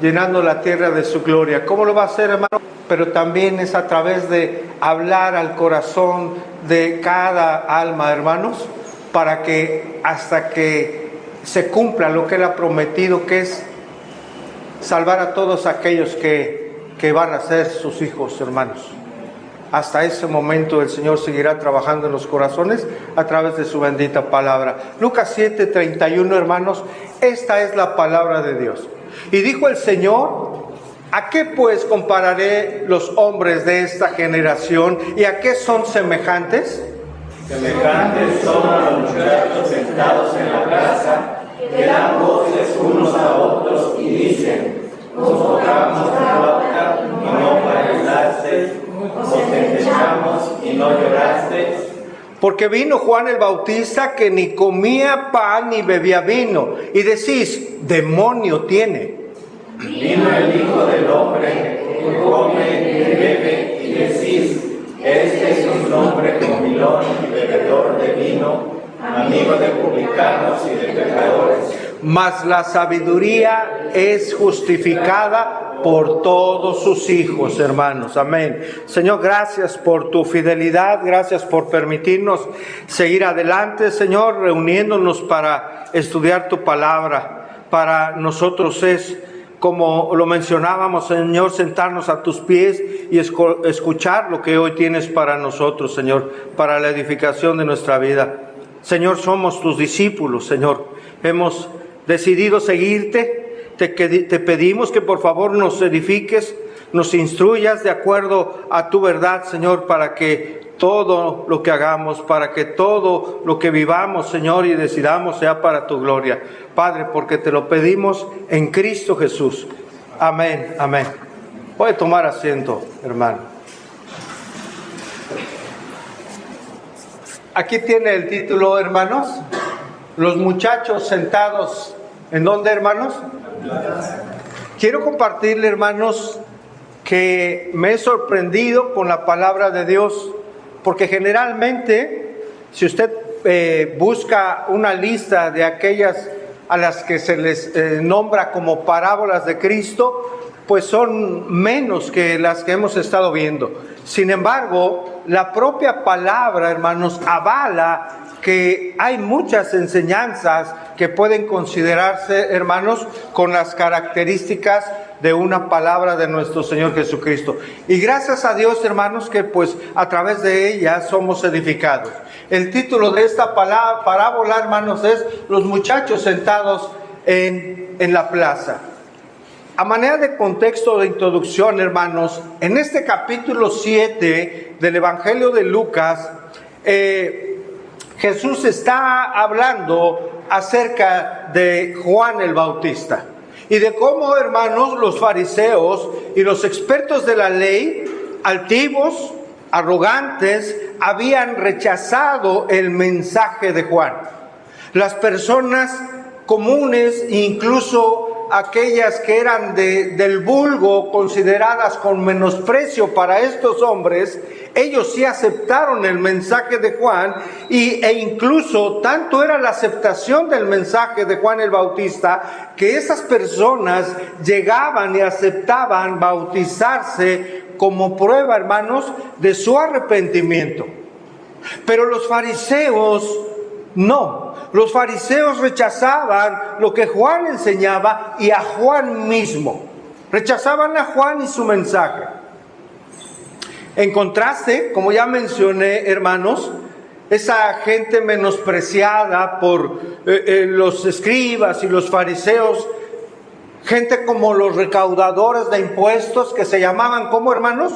llenando la tierra de su gloria. ¿Cómo lo va a hacer, hermano? Pero también es a través de hablar al corazón de cada alma, hermanos, para que hasta que se cumpla lo que Él ha prometido, que es salvar a todos aquellos que van a ser sus hijos, hermanos. Hasta ese momento el Señor seguirá trabajando en los corazones a través de su bendita palabra. Lucas 7:31, hermanos, esta es la palabra de Dios. Y dijo el Señor: ¿a qué pues compararé los hombres de esta generación? ¿Y a qué son semejantes? Semejantes son a los muchachos sentados en la plaza, que dan voces unos a otros y dicen: nos tocamos la flauta y no bailaste, nos endechamos y no lloraste. Porque vino Juan el Bautista, que ni comía pan ni bebía vino, y decís: demonio tiene. Vino el Hijo del Hombre, que come y bebe, y decís: este es un hombre comilón y bebedor de vino, amigo de publicanos y de pecadores. Mas la sabiduría es justificada por todos sus hijos, hermanos. Amén. Señor, gracias por tu fidelidad, gracias por permitirnos seguir adelante, Señor, reuniéndonos para estudiar tu palabra. Para nosotros es, como lo mencionábamos, Señor, sentarnos a tus pies y escuchar lo que hoy tienes para nosotros, Señor, para la edificación de nuestra vida. Señor, somos tus discípulos, Señor. Hemos decidido seguirte. Te pedimos que por favor nos edifiques, nos instruyas de acuerdo a tu verdad, Señor, para que todo lo que hagamos, para que todo lo que vivamos, Señor, y decidamos sea para tu gloria. Padre, porque te lo pedimos en Cristo Jesús. Amén, amén. Puede tomar asiento, hermano. Aquí tiene el título, hermanos: los muchachos sentados. ¿En dónde, hermanos? Quiero compartirle, hermanos, que me he sorprendido con la palabra de Dios, porque generalmente, si usted busca una lista de aquellas a las que se les nombra como parábolas de Cristo, pues son menos que las que hemos estado viendo. Sin embargo, la propia palabra, hermanos, avala que hay muchas enseñanzas que pueden considerarse, hermanos, con las características de una palabra de nuestro Señor Jesucristo. Y gracias a Dios, hermanos, que pues a través de ella somos edificados. El título de esta parábola, hermanos, es los muchachos sentados en la plaza. A manera de contexto de introducción, hermanos, en este capítulo 7 del Evangelio de Lucas, Jesús está hablando acerca de Juan el Bautista y de cómo, hermanos, los fariseos y los expertos de la ley, altivos, arrogantes, habían rechazado el mensaje de Juan. Las personas comunes, incluso aquellas que eran del vulgo, consideradas con menosprecio para estos hombres, ellos sí aceptaron el mensaje de Juan e incluso tanto era la aceptación del mensaje de Juan el Bautista que esas personas llegaban y aceptaban bautizarse como prueba, hermanos, de su arrepentimiento. Pero los fariseos no. Los fariseos rechazaban lo que Juan enseñaba y a Juan mismo. Rechazaban a Juan y su mensaje. En contraste, como ya mencioné, hermanos, esa gente menospreciada por los escribas y los fariseos, gente como los recaudadores de impuestos, que se llamaban, ¿cómo, hermanos?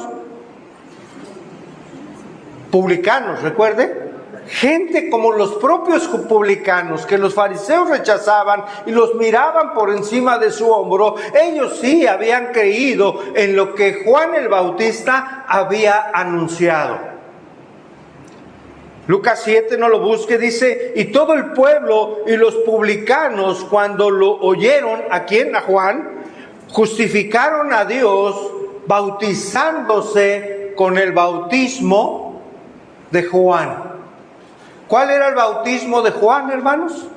Publicanos, recuerde. Gente como los propios publicanos, que los fariseos rechazaban y los miraban por encima de su hombro, ellos sí habían creído en lo que Juan el Bautista había anunciado. Lucas 7, no lo busque, dice: y todo el pueblo y los publicanos, cuando lo oyeron, ¿a quién? A Juan, justificaron a Dios bautizándose con el bautismo de Juan. ¿Cuál era el bautismo de Juan, hermanos?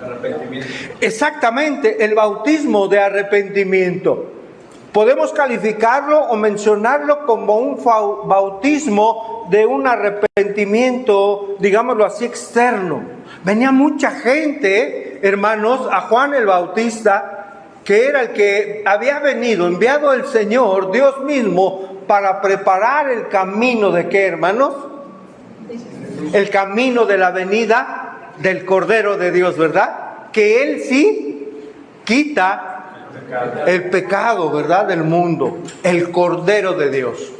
Arrepentimiento. Exactamente, el bautismo de arrepentimiento. Podemos calificarlo o mencionarlo como un bautismo de un arrepentimiento, digámoslo así, externo. Venía mucha gente, hermanos, a Juan el Bautista, que era el que había venido, enviado el Señor, Dios mismo, para preparar el camino de ¿qué, hermanos? El camino de la venida del Cordero de Dios, ¿verdad? Que Él sí quita el pecado, ¿verdad?, del mundo, el Cordero de Dios.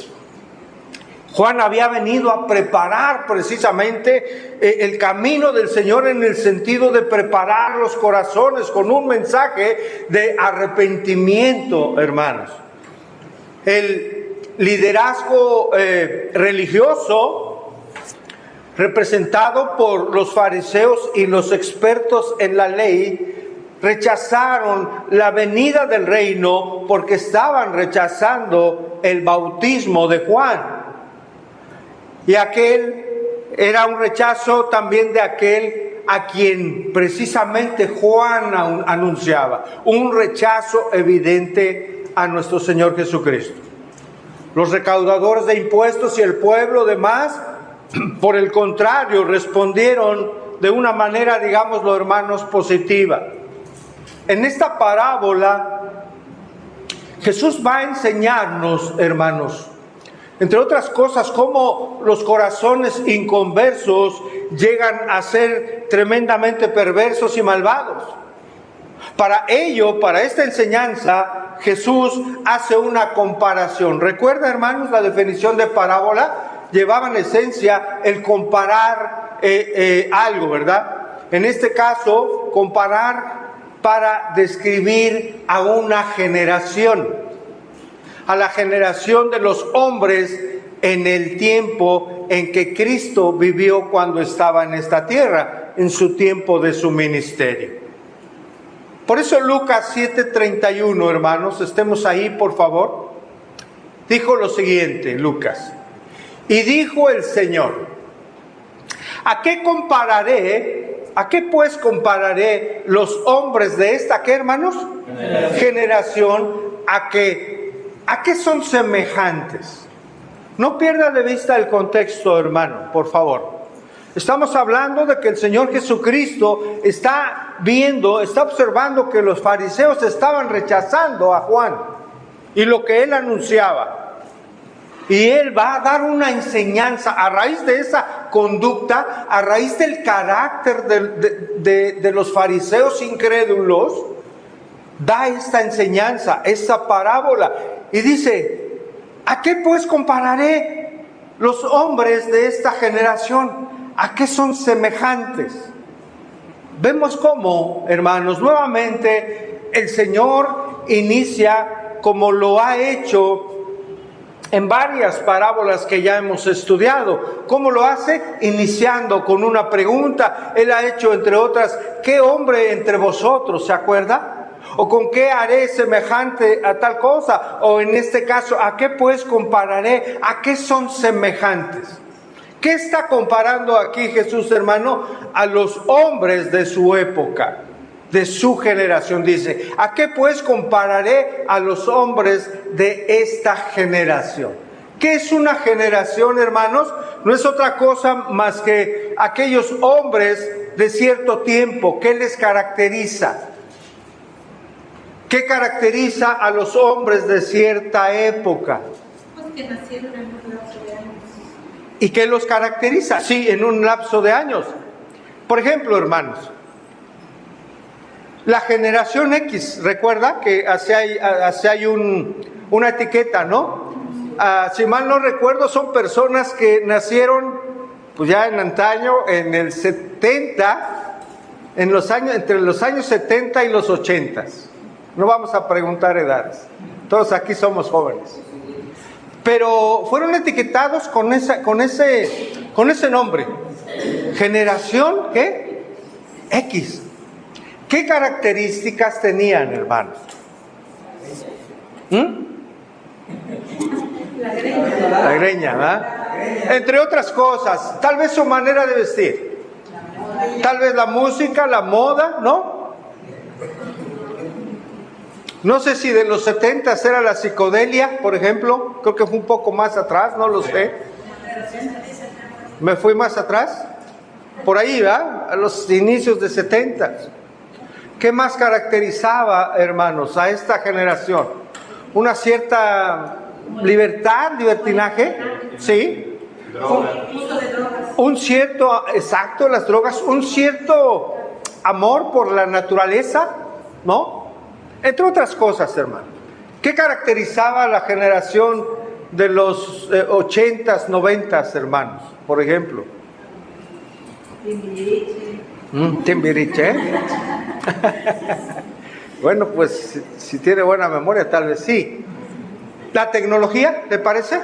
Juan había venido a preparar precisamente el camino del Señor, en el sentido de preparar los corazones con un mensaje de arrepentimiento, hermanos. El liderazgo religioso, representado por los fariseos y los expertos en la ley, rechazaron la venida del reino porque estaban rechazando el bautismo de Juan. Y aquel era un rechazo también de aquel a quien precisamente Juan anunciaba. Un rechazo evidente a nuestro Señor Jesucristo. Los recaudadores de impuestos y el pueblo demás, por el contrario, respondieron de una manera, digámoslo, hermanos, positiva. En esta parábola, Jesús va a enseñarnos, hermanos, entre otras cosas, cómo los corazones inconversos llegan a ser tremendamente perversos y malvados. Para ello, para esta enseñanza, Jesús hace una comparación. ¿Recuerda, hermanos, la definición de parábola? Llevaba en esencia el comparar algo, ¿verdad? En este caso, comparar para describir a una generación, a la generación de los hombres en el tiempo en que Cristo vivió cuando estaba en esta tierra, en su tiempo de su ministerio. Por eso Lucas 7:31, hermanos, estemos ahí por favor, dijo lo siguiente, Lucas: y dijo el Señor, ¿a qué pues compararé los hombres de esta, ¿qué, hermanos? Generación. ¿A qué son semejantes? No pierda de vista el contexto, hermano, por favor. Estamos hablando de que el Señor Jesucristo está observando que los fariseos estaban rechazando a Juan y lo que él anunciaba. Y Él va a dar una enseñanza a raíz de esa conducta, a raíz del carácter de los fariseos incrédulos. Da esta enseñanza, esta parábola. Y dice, ¿a qué pues compararé los hombres de esta generación? ¿A qué son semejantes? Vemos cómo, hermanos, nuevamente el Señor inicia como lo ha hecho en varias parábolas que ya hemos estudiado. ¿Cómo lo hace? Iniciando con una pregunta. Él ha hecho, entre otras, ¿qué hombre entre vosotros? ¿Se acuerda? ¿O con qué haré semejante a tal cosa? O en este caso, ¿a qué pues compararé? ¿A qué son semejantes? ¿Qué está comparando aquí Jesús, hermano? A los hombres de su época, de su generación. Dice, ¿a qué pues compararé a los hombres de esta generación? ¿Qué es una generación, hermanos? No es otra cosa más que aquellos hombres de cierto tiempo. ¿Qué les caracteriza? ¿Qué caracteriza a los hombres de cierta época? Pues que nacieron en un lapso de años. ¿Y qué los caracteriza? Sí, en un lapso de años. Por ejemplo, hermanos, la generación X, recuerda que hacia hay una etiqueta, ¿no? Si mal no recuerdo, son personas que nacieron, pues ya en antaño, en el 70, entre los años 70 y los 80. No vamos a preguntar edades, todos aquí somos jóvenes. Pero fueron etiquetados con ese nombre, generación, ¿qué? X. ¿Qué características tenían, hermanos? La greña, ¿verdad? Entre otras cosas, tal vez su manera de vestir. Tal vez la música, la moda, ¿no? No sé si de los 70 era la psicodelia, por ejemplo. Creo que fue un poco más atrás, no lo sé. ¿Me fui más atrás? Por ahí, ¿verdad? A los inicios de 70. ¿Qué más caracterizaba, hermanos, a esta generación? Una cierta libertad, libertinaje, ¿sí? Un cierto, exacto, las drogas, un cierto amor por la naturaleza, ¿no? Entre otras cosas, hermano. ¿Qué caracterizaba a la generación de los 80s, 90s, hermanos? Por ejemplo. Timbiriche, ¿eh? Bueno, pues si tiene buena memoria, tal vez sí. La tecnología, ¿le parece?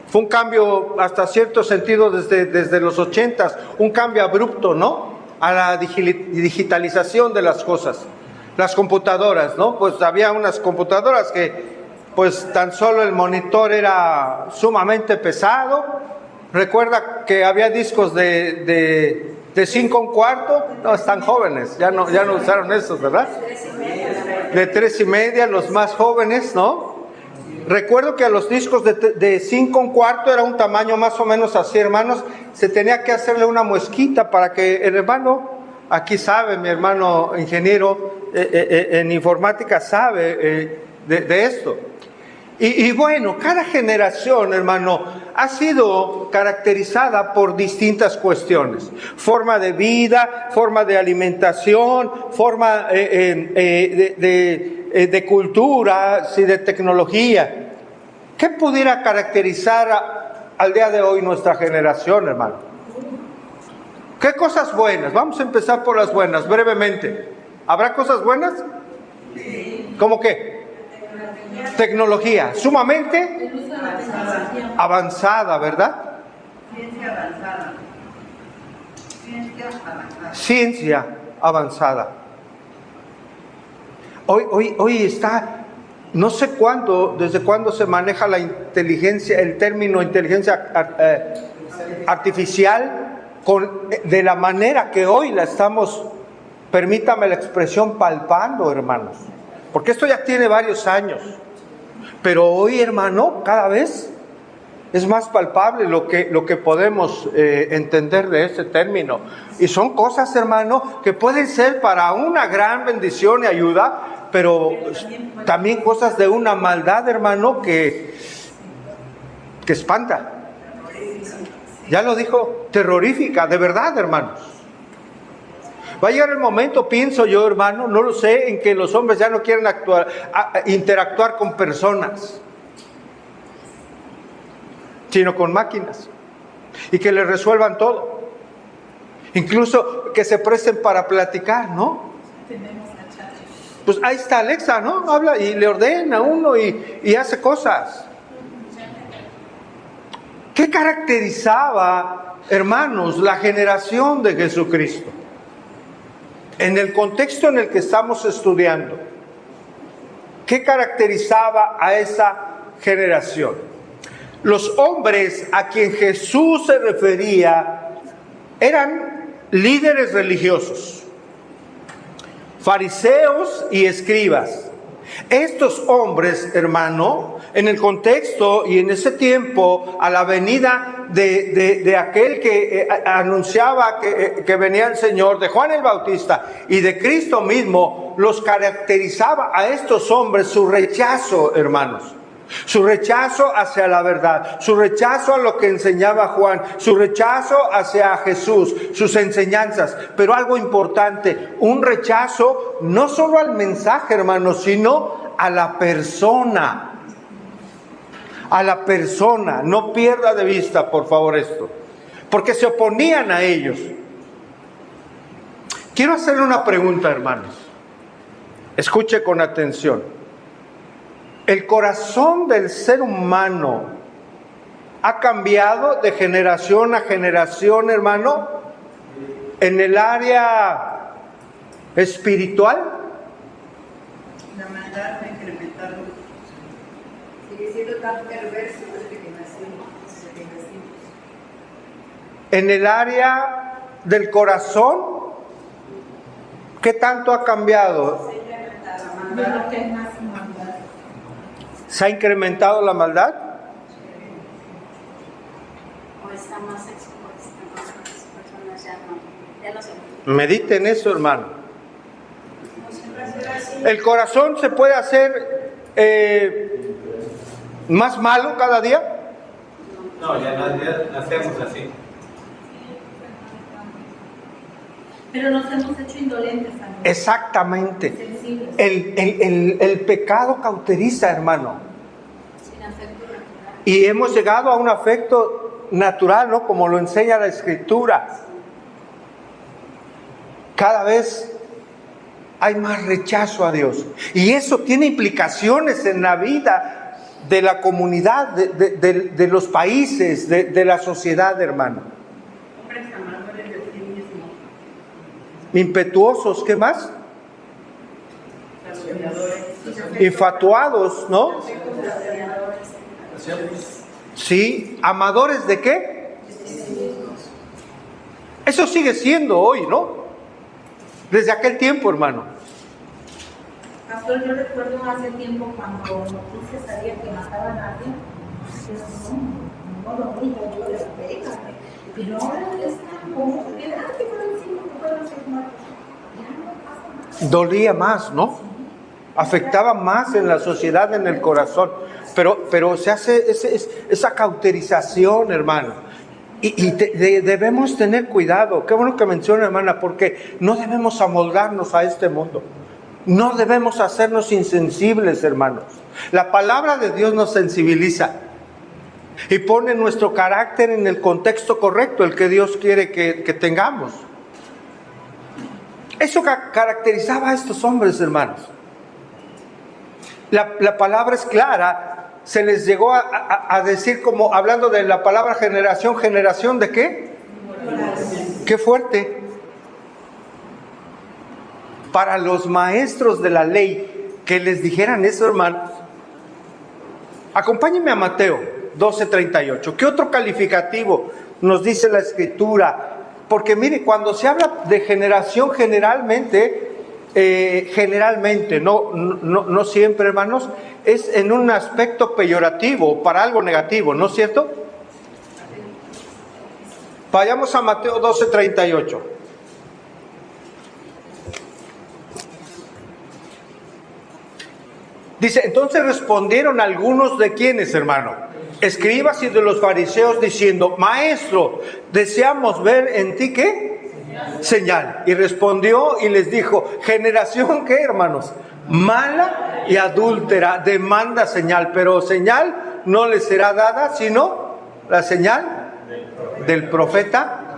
Fue un cambio hasta cierto sentido desde los 80s, un cambio abrupto, ¿no? A la digitalización de las cosas. Las computadoras, ¿no? Pues había unas computadoras que, pues tan solo el monitor era sumamente pesado. Recuerda que había discos de 5 1/4, no, están jóvenes, ya no usaron esos, ¿verdad? De 3 1/2, los más jóvenes, ¿no? Recuerdo que a los discos de 5 1/4 era un tamaño más o menos así, hermanos. Se tenía que hacerle una muesquita para que el hermano, aquí sabe, mi hermano ingeniero en informática sabe de esto. Y bueno, cada generación, hermano, ha sido caracterizada por distintas cuestiones. Forma de vida, forma de alimentación, forma de cultura, sí, de tecnología. ¿Qué pudiera caracterizar al día de hoy nuestra generación, hermano? ¿Qué cosas buenas? Vamos a empezar por las buenas, brevemente. ¿Habrá cosas buenas? ¿Cómo qué? Tecnología, sumamente avanzada, ¿verdad? Ciencia avanzada. Hoy está, no sé cuándo, desde cuándo se maneja la inteligencia, el término inteligencia artificial, de la manera que hoy la estamos, permítame la expresión, palpando, hermanos. Porque esto ya tiene varios años. Pero hoy, hermano, cada vez es más palpable lo que podemos entender de ese término. Y son cosas, hermano, que pueden ser para una gran bendición y ayuda, pero también cosas de una maldad, hermano, que espanta. Ya lo dijo, terrorífica, de verdad, hermanos. Va a llegar el momento, pienso yo, hermano, no lo sé, en que los hombres ya no quieren interactuar con personas, sino con máquinas, y que les resuelvan todo, incluso que se presten para platicar, ¿no? Pues ahí está Alexa, ¿no? Habla y le ordena a uno y hace cosas. ¿Qué caracterizaba, hermanos, la generación de Jesucristo? En el contexto en el que estamos estudiando, ¿qué caracterizaba a esa generación? Los hombres a quien Jesús se refería eran líderes religiosos, fariseos y escribas. Estos hombres, hermano, en el contexto y en ese tiempo, a la venida de aquel que anunciaba que venía el Señor, de Juan el Bautista y de Cristo mismo, los caracterizaba a estos hombres su rechazo, hermanos. Su rechazo hacia la verdad, su rechazo a lo que enseñaba Juan, su rechazo hacia Jesús, sus enseñanzas. Pero algo importante, un rechazo no solo al mensaje, hermanos, sino a la persona. A la persona, no pierda de vista, por favor, esto, porque se oponían a ellos. Quiero hacerle una pregunta, hermanos. Escuche con atención. El corazón del ser humano ha cambiado de generación a generación, hermano, en el área espiritual. La maldad ha incrementado. Sigue siendo tan perverso desde que nacimos. En el área del corazón, ¿qué tanto ha cambiado? Yo creo que es más maldad. ¿Se ha incrementado la maldad? O está más expuesta, ¿no? Las personas ya no se... Mediten eso, hermano. ¿El corazón se puede hacer más malo cada día? No, ya nacemos así. Pero nos hemos hecho indolentes también. Exactamente. Sensibles. El pecado cauteriza, hermano. Sin afecto natural. Y hemos llegado a un afecto natural, ¿no? Como lo enseña la Escritura. Cada vez hay más rechazo a Dios. Y eso tiene implicaciones en la vida de la comunidad, de los países, de la sociedad, hermano. Hombres amadores de sí mismos, Impetuosos, ¿qué más? calumniadores, Infatuados, ¿no? Sí, amadores de qué? Eso sigue siendo hoy, ¿no? Desde aquel tiempo, hermano. Pastor, yo recuerdo hace tiempo cuando noticias salía que mataban a alguien. No lo digo, yo les pego. Pero ahora están como que fueron 5, que fueron 6 muertos. Ya no pasa nada. Dolía más, ¿no? Afectaba más en la sociedad, en el corazón. Pero se hace esa cauterización, hermano. Y debemos tener cuidado. Qué bueno que menciona, hermana, porque no debemos amoldarnos a este mundo. No debemos hacernos insensibles, hermanos. La palabra de Dios nos sensibiliza y pone nuestro carácter en el contexto correcto, el que Dios quiere que tengamos. Eso caracterizaba a estos hombres, hermanos. La palabra es clara. Se les llegó a decir, como hablando de la palabra generación, ¿generación de qué? ¡Qué fuerte! Para los maestros de la ley que les dijeran eso, hermanos. Acompáñenme a Mateo 12:38. ¿Qué otro calificativo nos dice la Escritura? Porque mire, cuando se habla de generación, generalmente, no siempre, hermanos, es en un aspecto peyorativo, para algo negativo, ¿no es cierto? Vayamos a Mateo 12:38. Dice, entonces respondieron algunos de quienes, hermano, escribas y de los fariseos, diciendo, Maestro, deseamos ver en ti ¿qué? Señal. Y respondió y les dijo, generación ¿qué, hermanos? Mala y adúltera, demanda señal, pero señal no les será dada, sino la señal del profeta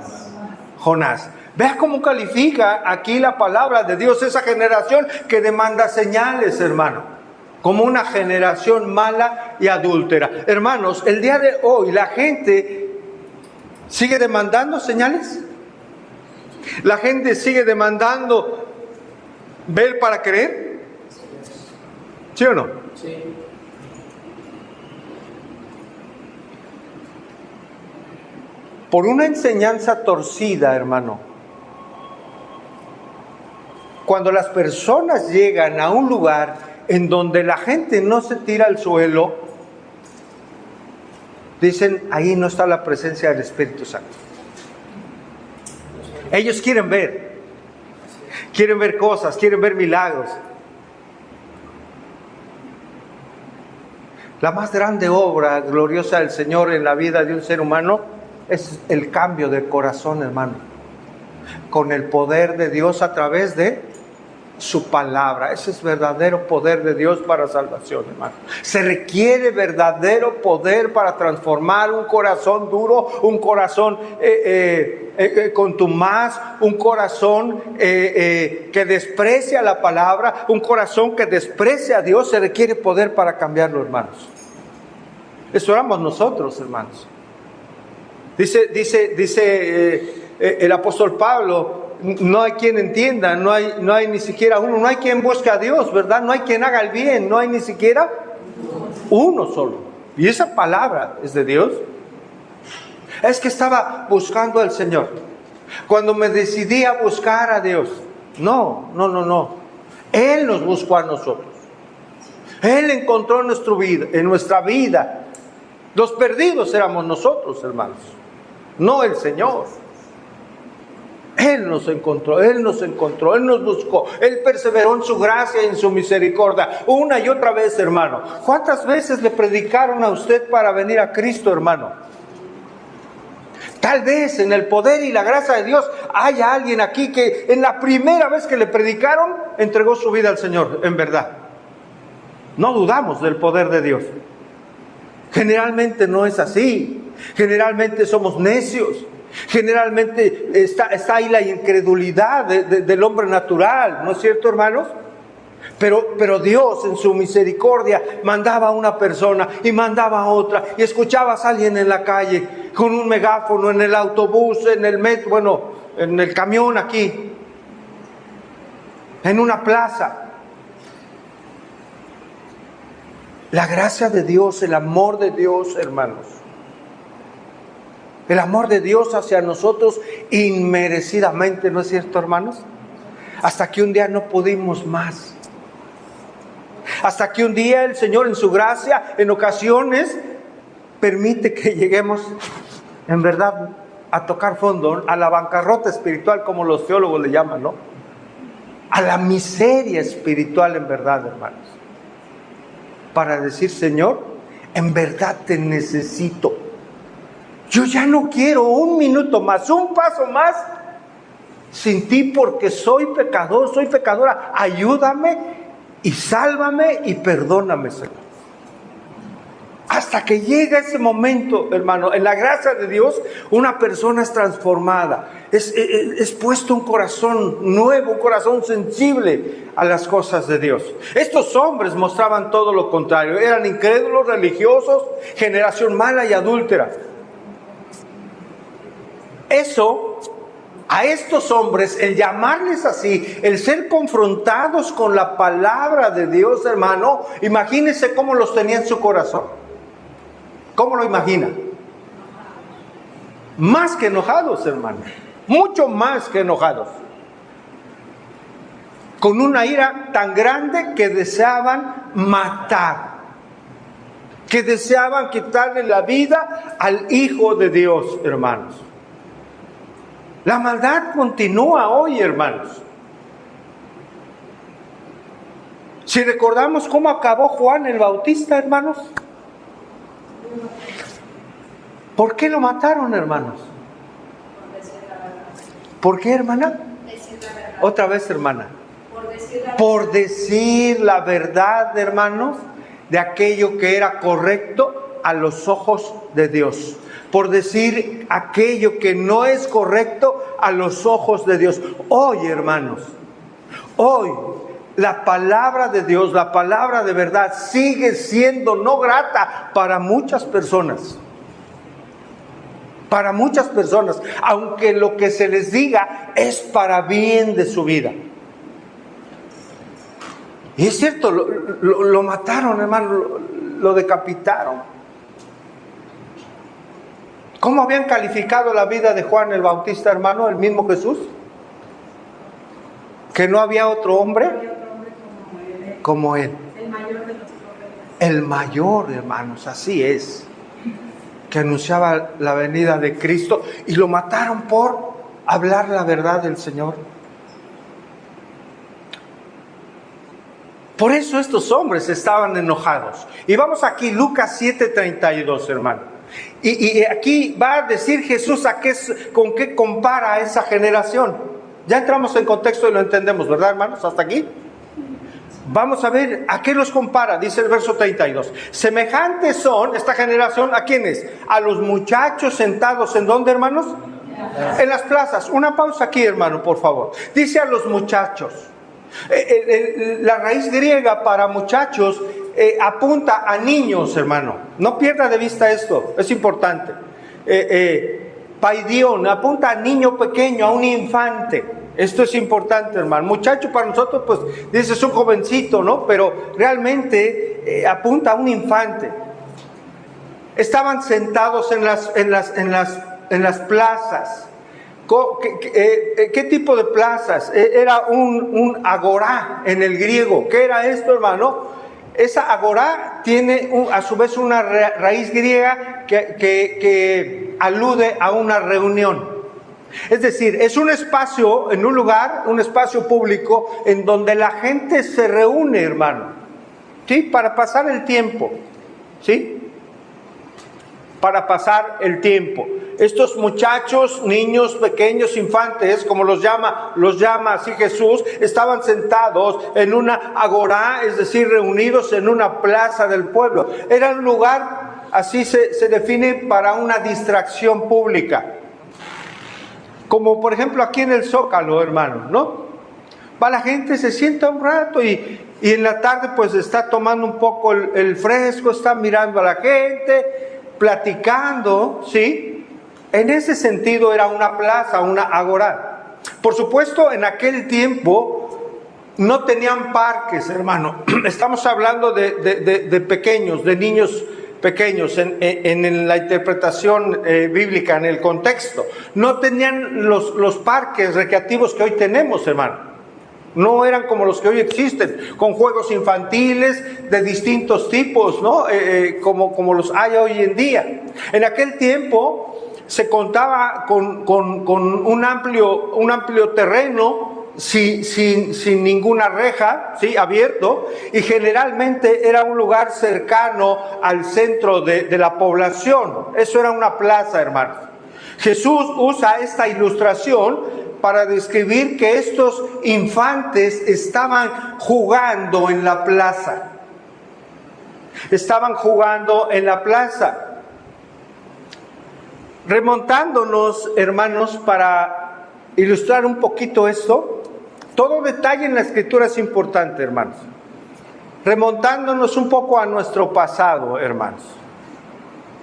Jonás. Vea cómo califica aquí la palabra de Dios, esa generación que demanda señales, hermano. Como una generación mala y adúltera. Hermanos, el día de hoy la gente sigue demandando señales. La gente sigue demandando ver para creer. ¿Sí o no? Sí. Por una enseñanza torcida, hermano. Cuando las personas llegan a un lugar en donde la gente no se tira al suelo, dicen, ahí no está la presencia del Espíritu Santo. Ellos quieren ver cosas, quieren ver milagros. La más grande obra gloriosa del Señor en la vida de un ser humano es el cambio del corazón, hermano, con el poder de Dios a través de su palabra. Ese es verdadero poder de Dios para salvación, hermano. Se requiere verdadero poder para transformar un corazón duro, un corazón contumaz, un corazón que desprecia la palabra, un corazón que desprecia a Dios. Se requiere poder para cambiarlo, hermanos. Eso éramos nosotros, hermanos. Dice el apóstol Pablo, no hay quien entienda, no hay ni siquiera uno, no hay quien busque a Dios, ¿verdad? No hay quien haga el bien, no hay ni siquiera uno solo. Y esa palabra es de Dios. Es que estaba buscando al Señor. cuando me decidí a buscar a Dios. No. Él nos buscó a nosotros. Él encontró en nuestra vida. Los perdidos éramos nosotros, hermanos, no el Señor. Él nos encontró, Él nos buscó, Él perseveró en su gracia y en su misericordia, una y otra vez, hermano. ¿Cuántas veces le predicaron a usted para venir a Cristo, hermano? Tal vez en el poder y la gracia de Dios haya alguien aquí que en la primera vez que le predicaron, entregó su vida al Señor, en verdad. No dudamos del poder de Dios. Generalmente no es así. Generalmente somos necios. Generalmente está ahí la incredulidad del hombre natural, ¿no es cierto, hermanos? Pero Dios en su misericordia mandaba a una persona y mandaba a otra, y escuchabas a alguien en la calle con un megáfono, en el autobús, en el metro, bueno, en el camión aquí, en una plaza. La gracia de Dios, el amor de Dios, hermanos. El amor de Dios hacia nosotros inmerecidamente, ¿no es cierto, hermanos? Hasta que un día no pudimos más. Hasta que un día el Señor en su gracia, en ocasiones, permite que lleguemos, en verdad, a tocar fondo, a la bancarrota espiritual, como los teólogos le llaman, ¿no? A la miseria espiritual, en verdad, hermanos. Para decir, Señor, en verdad te necesito. Yo ya no quiero un minuto más, un paso más sin ti, porque soy pecador, soy pecadora. Ayúdame y sálvame y perdóname, Señor. Hasta que llega ese momento, hermano, en la gracia de Dios, una persona es transformada. Es puesto un corazón nuevo, un corazón sensible a las cosas de Dios. Estos hombres mostraban todo lo contrario. Eran incrédulos, religiosos, generación mala y adúltera. Eso, a estos hombres, el llamarles así, el ser confrontados con la palabra de Dios, hermano, imagínense cómo los tenía en su corazón. ¿Cómo lo imagina? Más que enojados, hermano. Mucho más que enojados. Con una ira tan grande que deseaban matar. Que deseaban quitarle la vida al Hijo de Dios, hermanos. La maldad continúa hoy, hermanos. Si recordamos cómo acabó Juan el Bautista, hermanos. ¿Por qué lo mataron, hermanos? ¿Por qué, hermana? Otra vez, hermana. Por decir la verdad, hermanos, de aquello que era correcto a los ojos de Dios. Por decir aquello que no es correcto a los ojos de Dios. Hoy, hermanos, hoy la palabra de Dios, la palabra de verdad, sigue siendo no grata para muchas personas. Para muchas personas, aunque lo que se les diga es para bien de su vida. Y es cierto, lo mataron, hermano, lo decapitaron. ¿Cómo habían calificado la vida de Juan el Bautista, hermano, el mismo Jesús? Que no había otro hombre como él. El mayor de los profetas. El mayor, hermanos, así es. Que anunciaba la venida de Cristo y lo mataron por hablar la verdad del Señor. Por eso estos hombres estaban enojados. Y vamos aquí, Lucas 7:32, hermano. Y aquí va a decir Jesús con qué compara a esa generación. Ya entramos en contexto y lo entendemos, ¿verdad, hermanos? Hasta aquí. Vamos a ver a qué los compara, dice el verso 32. Semejantes son esta generación, ¿a quiénes? A los muchachos sentados, ¿en dónde, hermanos? En las plazas. Una pausa aquí, hermano, por favor. Dice a los muchachos. La raíz griega para muchachos apunta a niños, hermano. No pierda de vista esto, es importante. Paidión apunta a niño pequeño, a un infante. Esto es importante, hermano. Muchacho para nosotros, pues, dice, es un jovencito, ¿no? Pero realmente apunta a un infante. Estaban sentados en las plazas, ¿Qué tipo de plazas? Era un agorá en el griego. ¿Qué era esto, hermano? Esa agorá tiene a su vez una raíz griega que alude a una reunión. Es decir, es un espacio en un lugar, un espacio público en donde la gente se reúne, hermano, ¿sí? Para pasar el tiempo, ¿sí? Para pasar el tiempo. Estos muchachos, niños pequeños, infantes, como los llama así Jesús, estaban sentados en una agorá, es decir, reunidos en una plaza del pueblo. Era un lugar, así se define, para una distracción pública. Como por ejemplo aquí en el Zócalo, hermano, ¿no? Va la gente, se sienta un rato y en la tarde pues está tomando un poco el fresco, está mirando a la gente, platicando, ¿sí? En ese sentido era una plaza, una agorá. Por supuesto, en aquel tiempo no tenían parques, hermano. Estamos hablando de pequeños, de niños pequeños, en la interpretación bíblica, en el contexto. No tenían los parques recreativos que hoy tenemos, hermano. No eran como los que hoy existen, con juegos infantiles de distintos tipos, ¿no? Como los hay hoy en día. En aquel tiempo se contaba con un amplio terreno, sin ninguna reja, ¿sí? Abierto, y generalmente era un lugar cercano al centro de la población. Eso era una plaza, hermanos. Jesús usa esta ilustración para describir que estos infantes estaban jugando en la plaza. Estaban jugando en la plaza. Remontándonos, hermanos, para ilustrar un poquito esto, todo detalle en la Escritura es importante, hermanos. Remontándonos un poco a nuestro pasado, hermanos,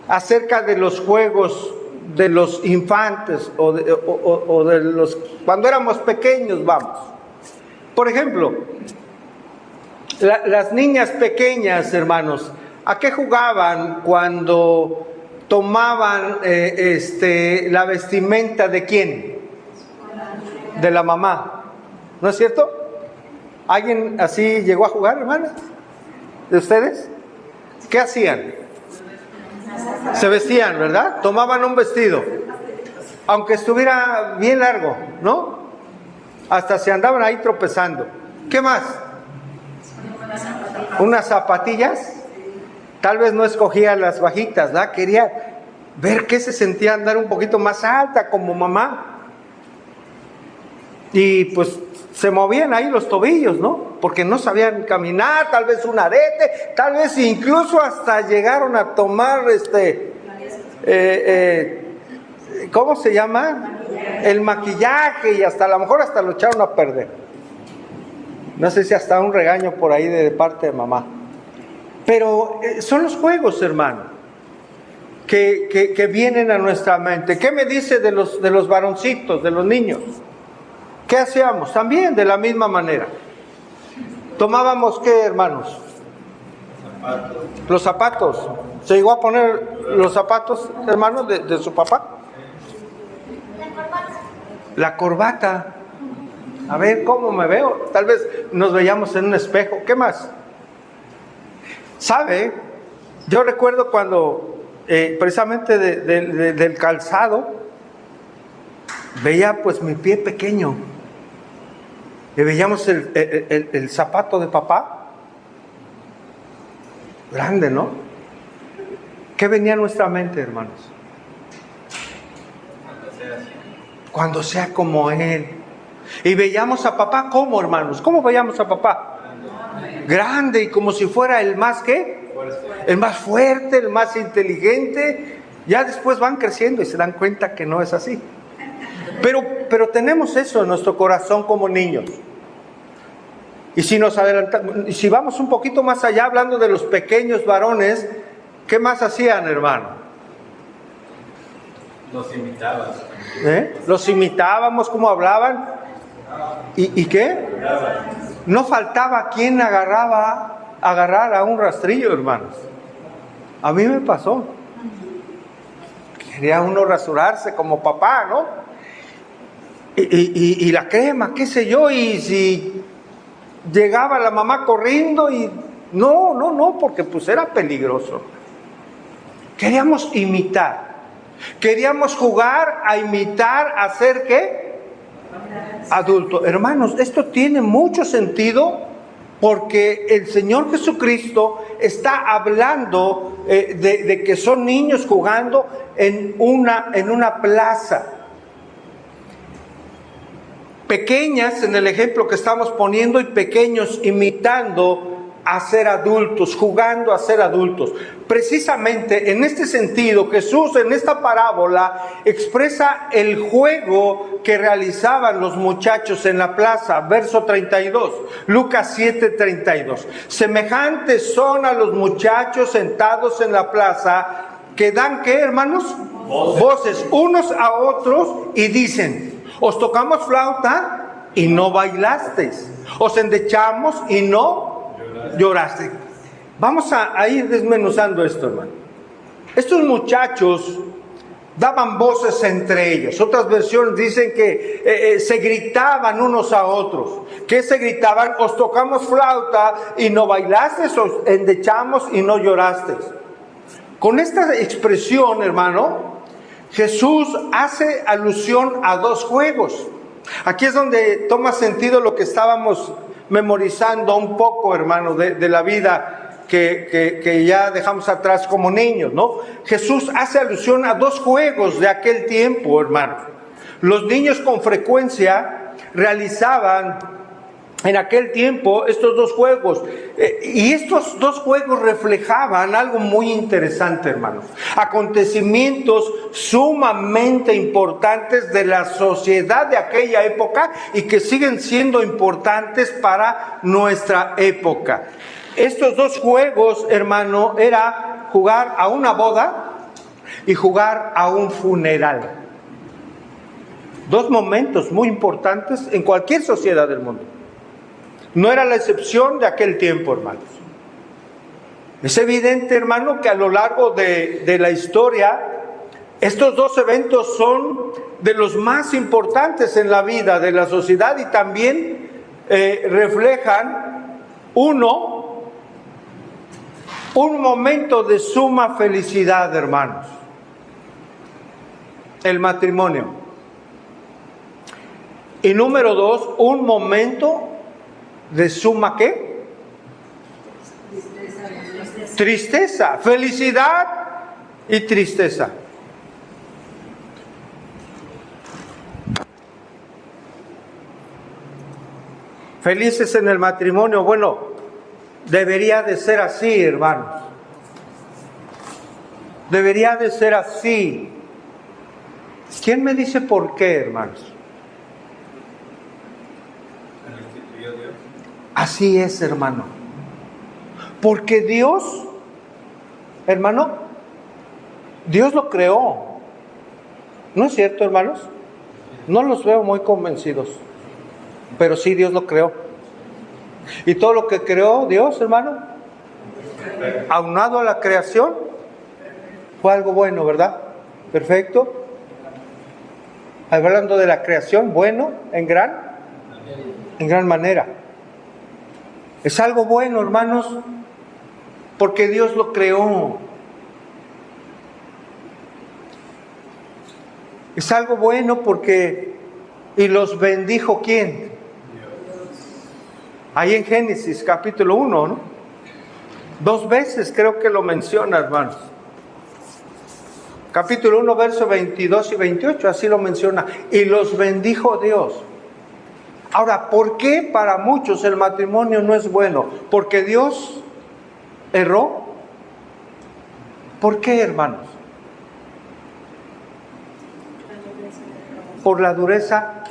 acerca de los juegos de los infantes o de los cuando éramos pequeños, vamos. Por ejemplo, las niñas pequeñas, hermanos, ¿a qué jugaban cuando tomaban la vestimenta de quién? De la mamá. ¿No es cierto? ¿Alguien así llegó a jugar, hermanas? ¿De ustedes? ¿Qué hacían? Se vestían, ¿verdad? Tomaban un vestido, aunque estuviera bien largo, ¿no? Hasta se andaban ahí tropezando. ¿Qué más? Unas zapatillas. Tal vez no escogía las bajitas, ¿verdad? Quería ver qué se sentía andar un poquito más alta como mamá. Y pues se movían ahí los tobillos, ¿no? Porque no sabían caminar, tal vez un arete, tal vez incluso hasta llegaron a tomar ¿cómo se llama? El maquillaje, y hasta a lo mejor hasta lo echaron a perder. No sé si hasta un regaño por ahí de parte de mamá. Pero son los juegos, hermano, que vienen a nuestra mente. ¿Qué me dice de los varoncitos, de los niños? ¿Qué hacíamos? También de la misma manera. ¿Tomábamos qué, hermanos? Zapatos. Los zapatos. ¿Se llegó a poner los zapatos, hermanos, de su papá? La corbata. A ver, ¿cómo me veo? Tal vez nos veíamos en un espejo. ¿Qué más? ¿Sabe? Yo recuerdo cuando, precisamente del calzado, veía pues mi pie pequeño. Y veíamos el zapato de papá. Grande, ¿no? ¿Qué venía a nuestra mente, hermanos? Cuando sea como él. Y veíamos a papá, ¿cómo, hermanos? ¿Cómo veíamos a papá? Grande, y como si fuera el más, ¿qué? El más fuerte, el más inteligente. Ya después van creciendo y se dan cuenta que no es así. Pero tenemos eso en nuestro corazón como niños. Y si nos adelantamos, y si vamos un poquito más allá, hablando de los pequeños varones, ¿qué más hacían, hermano? Los imitabas. Los imitábamos, cómo hablaban. ¿Y qué? No faltaba quien agarrara un rastrillo, hermanos. A mí me pasó. Quería uno rasurarse como papá, ¿no? y la crema, qué sé yo, y si llegaba la mamá corriendo y no, porque pues era peligroso. Queríamos imitar, queríamos jugar a imitar, a ser ¿qué? Adulto. Hermanos, esto tiene mucho sentido porque el Señor Jesucristo está hablando de que son niños jugando en una plaza. Pequeñas en el ejemplo que estamos poniendo y pequeños imitando a ser adultos, jugando a ser adultos. Precisamente en este sentido, Jesús en esta parábola expresa el juego que realizaban los muchachos en la plaza. Verso 32, Lucas 7:32. Semejantes son a los muchachos sentados en la plaza que dan, ¿qué, hermanos? Voces unos a otros y dicen: os tocamos flauta y no bailasteis, os endechamos y no lloraste. Vamos a ir desmenuzando esto, hermano. Estos muchachos daban voces entre ellos. Otras versiones dicen que se gritaban unos a otros. ¿Qué se gritaban? Os tocamos flauta y no bailasteis, os endechamos y no llorasteis. Con esta expresión, hermano, Jesús hace alusión a dos juegos. Aquí es donde toma sentido lo que estábamos memorizando un poco, hermano, de la vida que ya dejamos atrás como niños, ¿no? Jesús hace alusión a dos juegos de aquel tiempo, hermano. Los niños con frecuencia realizaban en aquel tiempo estos dos juegos, y estos dos juegos reflejaban algo muy interesante, hermanos. Acontecimientos sumamente importantes de la sociedad de aquella época y que siguen siendo importantes para nuestra época. Estos dos juegos, hermano, era jugar a una boda y jugar a un funeral. Dos momentos muy importantes en cualquier sociedad del mundo. No era la excepción de aquel tiempo, hermanos. Es evidente, hermano, que a lo largo de la historia, estos dos eventos son de los más importantes en la vida de la sociedad y también reflejan un momento de suma felicidad, hermanos. El matrimonio. Y número dos, un momento de suma ¿qué? Tristeza, felicidad y tristeza. Felices en el matrimonio, bueno, debería de ser así, hermanos. Debería de ser así. ¿Quién me dice por qué, hermanos? Así es, hermano. Porque Dios, hermano, Dios lo creó. ¿No es cierto, hermanos? No los veo muy convencidos, pero sí Dios lo creó. Y todo lo que creó Dios, hermano, aunado a la creación, fue algo bueno, ¿verdad? Perfecto. Hablando de la creación, bueno, en gran manera. Es algo bueno, hermanos, porque Dios lo creó. Es algo bueno porque... ¿Y los bendijo quién? Ahí en Génesis capítulo 1, ¿no? 2 veces creo que lo menciona, hermanos. Capítulo 1, versos 22 y 28, así lo menciona. Y los bendijo Dios. Ahora, ¿por qué para muchos el matrimonio no es bueno? ¿Porque Dios erró? ¿Por qué, hermanos? Por la dureza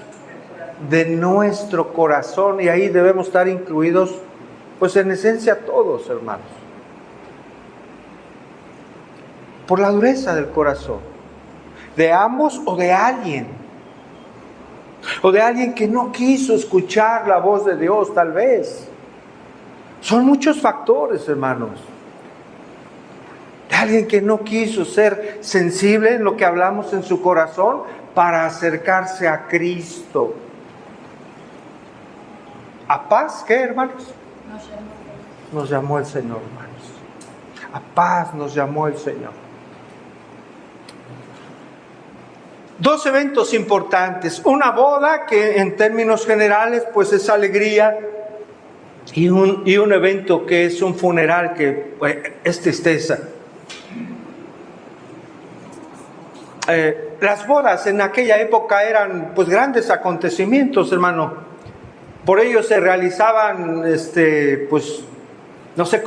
de nuestro corazón, y ahí debemos estar incluidos, pues en esencia todos, hermanos. Por la dureza del corazón, de ambos o de alguien. O de alguien que no quiso escuchar la voz de Dios, tal vez. Son muchos factores, hermanos. De Alguien que no quiso ser sensible en lo que hablamos en su corazón para acercarse a Cristo. ¿A paz qué, hermanos? Nos llamó el Señor, hermanos. A paz nos llamó el Señor. Dos eventos importantes. Una boda que en términos generales pues es alegría. Y un evento que es un funeral que pues, es tristeza. Las bodas en aquella época eran pues grandes acontecimientos, hermano. Por ello se realizaban pues no sé,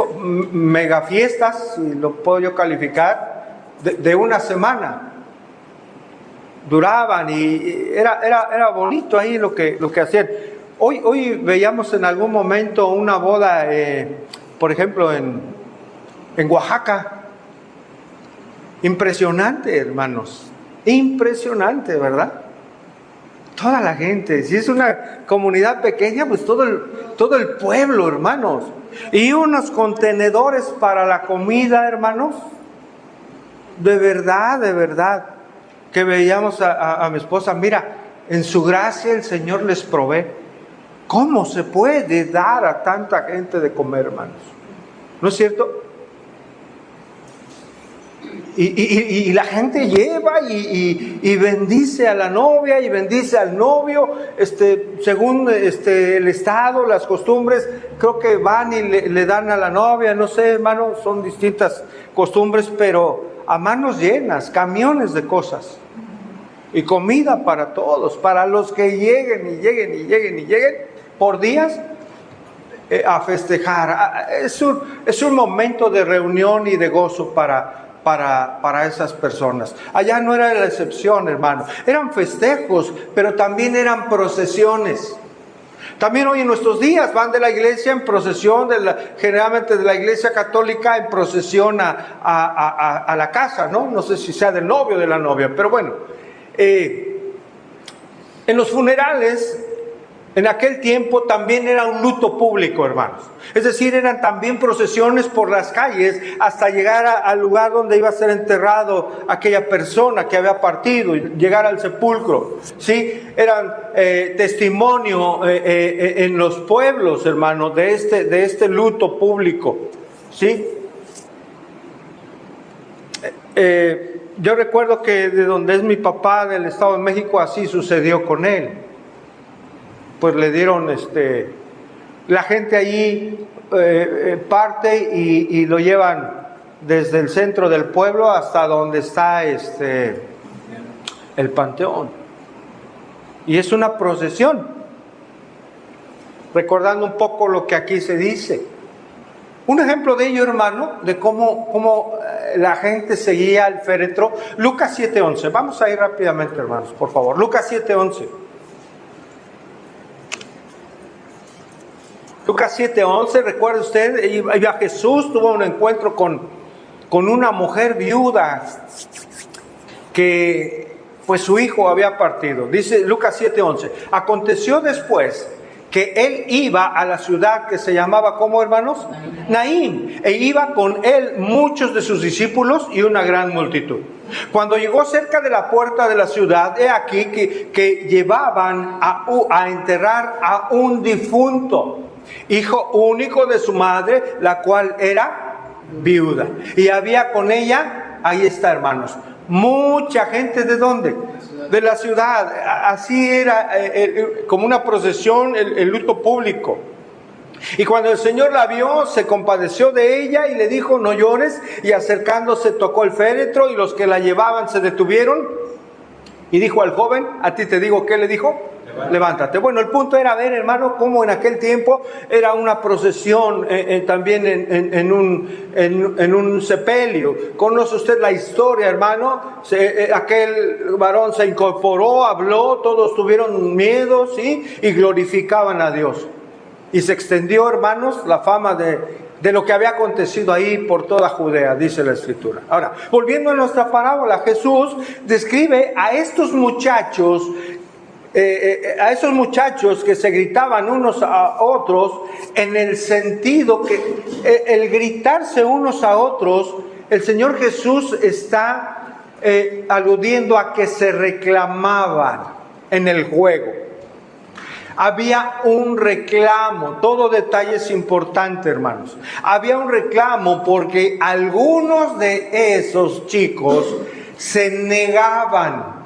mega fiestas, si lo puedo yo calificar, de una semana. Duraban y era bonito ahí lo que hacían. Hoy veíamos en algún momento una boda, por ejemplo, en Oaxaca. Impresionante, hermanos. Impresionante, ¿verdad? Toda la gente. Si es una comunidad pequeña, pues todo el pueblo, hermanos. Y unos contenedores para la comida, hermanos. De verdad, que veíamos a mi esposa. Mira, en su gracia el Señor les provee. ¿Cómo se puede dar a tanta gente de comer, hermanos? ¿No es cierto? Y la gente lleva y bendice a la novia y bendice al novio, según el estado, las costumbres, creo que van y le dan a la novia, no sé, hermano, son distintas costumbres, pero a manos llenas, camiones de cosas y comida para todos, para los que lleguen por días a festejar. Es un momento de reunión y de gozo para esas personas. Allá no era la excepción, hermano. Eran festejos, pero también eran procesiones. También hoy en nuestros días van de la iglesia en procesión, generalmente de la iglesia católica en procesión a la casa, ¿no? No sé si sea del novio o de la novia, pero bueno. En los funerales, en aquel tiempo también era un luto público, hermanos. Es decir, eran también procesiones por las calles hasta llegar al lugar donde iba a ser enterrado aquella persona que había partido, y llegar al sepulcro. ¿Sí? Eran testimonio en los pueblos, hermanos, de este luto público. ¿Sí? Yo recuerdo que de donde es mi papá, del Estado de México, así sucedió con él. Pues le dieron, la gente allí parte y lo llevan desde el centro del pueblo hasta donde está el panteón. Y es una procesión, recordando un poco lo que aquí se dice. Un ejemplo de ello, hermano, de cómo la gente seguía el féretro. Lucas 7:11. Vamos a ir rápidamente, hermanos, por favor. Lucas 7:11. Lucas 7:11, recuerda usted, iba Jesús, tuvo un encuentro con una mujer viuda que pues su hijo había partido. Dice Lucas 7:11, aconteció después que él iba a la ciudad que se llamaba, ¿cómo, hermanos? Naín, e iba con él muchos de sus discípulos y una gran multitud. Cuando llegó cerca de la puerta de la ciudad, he aquí que llevaban a enterrar a un difunto, hijo único de su madre, la cual era viuda. Y había con ella, ahí está, hermanos, mucha gente. ¿De dónde? De la ciudad. Así era como una procesión, el luto público. Y cuando el Señor la vio, se compadeció de ella y le dijo, no llores. Y acercándose tocó el féretro y los que la llevaban se detuvieron. Y dijo al joven, a ti te digo, ¿qué le dijo? Levántate. Bueno, el punto era ver, hermano, cómo en aquel tiempo era una procesión también en un sepelio. ¿Conoce usted la historia, hermano? Aquel varón se incorporó, habló, todos tuvieron miedo, ¿sí? Y glorificaban a Dios. Y se extendió, hermanos, la fama de lo que había acontecido ahí por toda Judea, dice la Escritura. Ahora, volviendo a nuestra parábola, Jesús describe a estos muchachos, a esos muchachos que se gritaban unos a otros, en el sentido que el gritarse unos a otros el Señor Jesús está aludiendo a que se reclamaban en el juego. Había un reclamo, todo detalle es importante, hermanos. Había un reclamo porque algunos de esos chicos se negaban,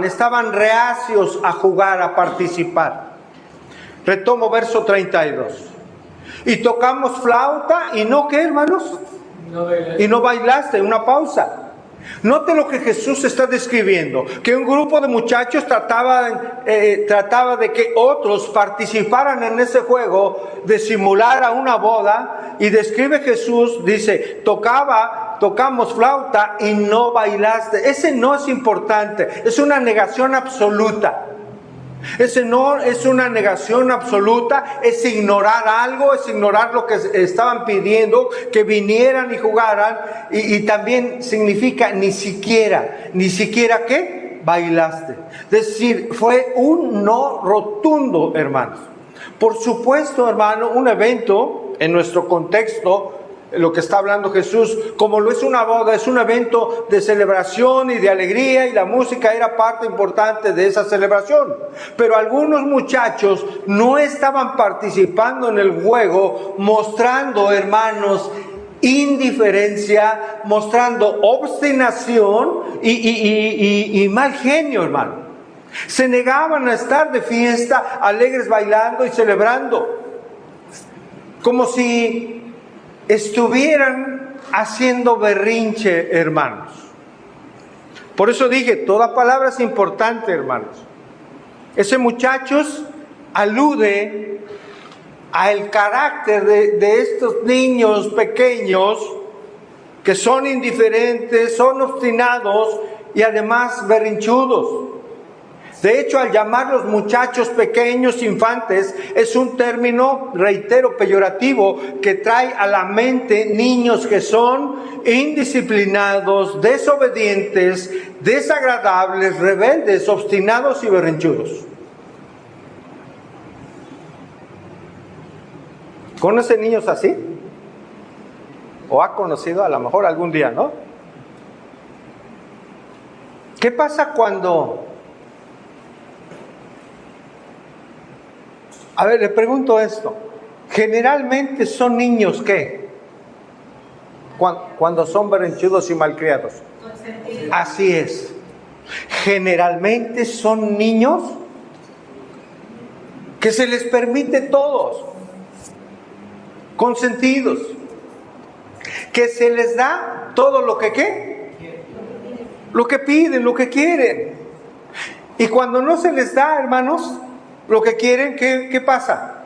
estaban reacios a jugar, a participar. Retomo verso 32. Y tocamos flauta y no, ¿qué, hermanos? Y no bailaste, una pausa. Note lo que Jesús está describiendo, que un grupo de muchachos trataba de que otros participaran en ese juego, de simular a una boda, y describe Jesús, dice, tocamos flauta y no bailaste. Ese no es importante, es una negación absoluta. Ese no es una negación absoluta, es ignorar algo, es ignorar lo que estaban pidiendo, que vinieran y jugaran, y también significa ni siquiera ¿qué? Bailaste. Es decir, fue un no rotundo, hermanos. Por supuesto, hermano, un evento en nuestro contexto, lo que está hablando Jesús, como lo es una boda, es un evento de celebración y de alegría, y la música era parte importante de esa celebración. Pero algunos muchachos no estaban participando en el juego, mostrando, hermanos, indiferencia, mostrando obstinación y mal genio, hermano. Se negaban a estar de fiesta, alegres, bailando y celebrando, como si estuvieran haciendo berrinche, hermanos. Por eso dije, toda palabra es importante, hermanos. Ese muchachos alude al carácter de estos niños pequeños que son indiferentes, son obstinados y además berrinchudos. De hecho, al llamarlos muchachos pequeños, infantes, es un término, reitero, peyorativo, que trae a la mente niños que son indisciplinados, desobedientes, desagradables, rebeldes, obstinados y berrinchudos. ¿Conoce niños así? ¿O ha conocido a lo mejor algún día, no? ¿Qué pasa cuando... A ver, le pregunto esto. Generalmente son niños, ¿qué? Cuando son berrinchudos y malcriados. Así es. Generalmente son niños que se les permite todos, consentidos, que se les da todo lo que ¿qué? Lo que piden, lo que quieren. Y cuando no se les da, hermanos, lo que quieren, ¿qué pasa?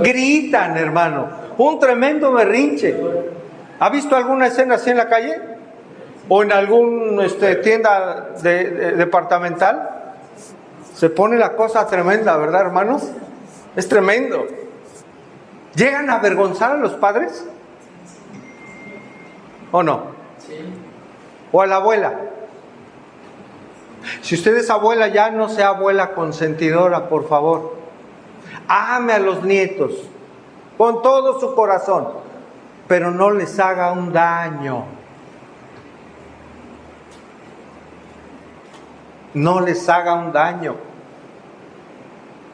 Gritan, hermano. Un tremendo berrinche. ¿Ha visto alguna escena así en la calle? ¿O en alguna tienda departamental? Se pone la cosa tremenda, ¿verdad, hermanos? Es tremendo. ¿Llegan a avergonzar a los padres? ¿O no? ¿O a la abuela? Si usted es abuela, ya no sea abuela consentidora, por favor. Ame a los nietos con todo su corazón, pero no les haga un daño. No les haga un daño.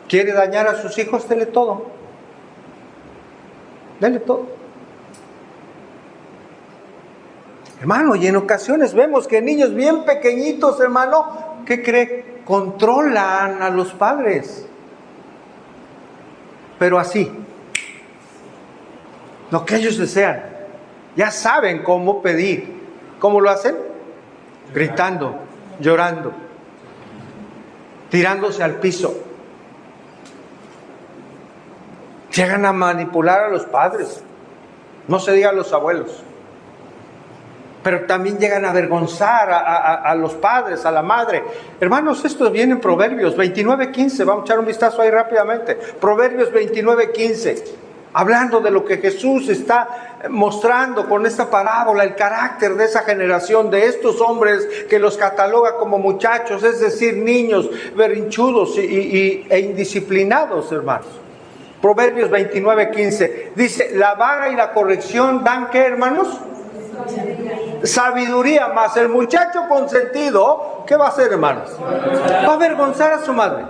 ¿Quiere dañar a sus hijos? Dele todo. Dele todo. Hermano, y en ocasiones vemos que niños bien pequeñitos, hermano, ¿qué cree? Controlan a los padres. Pero así, lo que ellos desean. Ya saben cómo pedir. ¿Cómo lo hacen? Gritando, llorando, tirándose al piso. Llegan a manipular a los padres. No se diga a los abuelos. Pero también llegan a avergonzar a los padres, a la madre. Hermanos, esto viene en Proverbios 29:15. Vamos a echar un vistazo ahí rápidamente. Proverbios 29:15. Hablando de lo que Jesús está mostrando con esta parábola, el carácter de esa generación, de estos hombres que los cataloga como muchachos, es decir, niños berrinchudos e indisciplinados, hermanos. Proverbios 29:15. Dice, la vara y la corrección dan, ¿qué, hermanos? Sabiduría. Más el muchacho consentido, ¿qué va a hacer, hermanos? Va a avergonzar a su madre.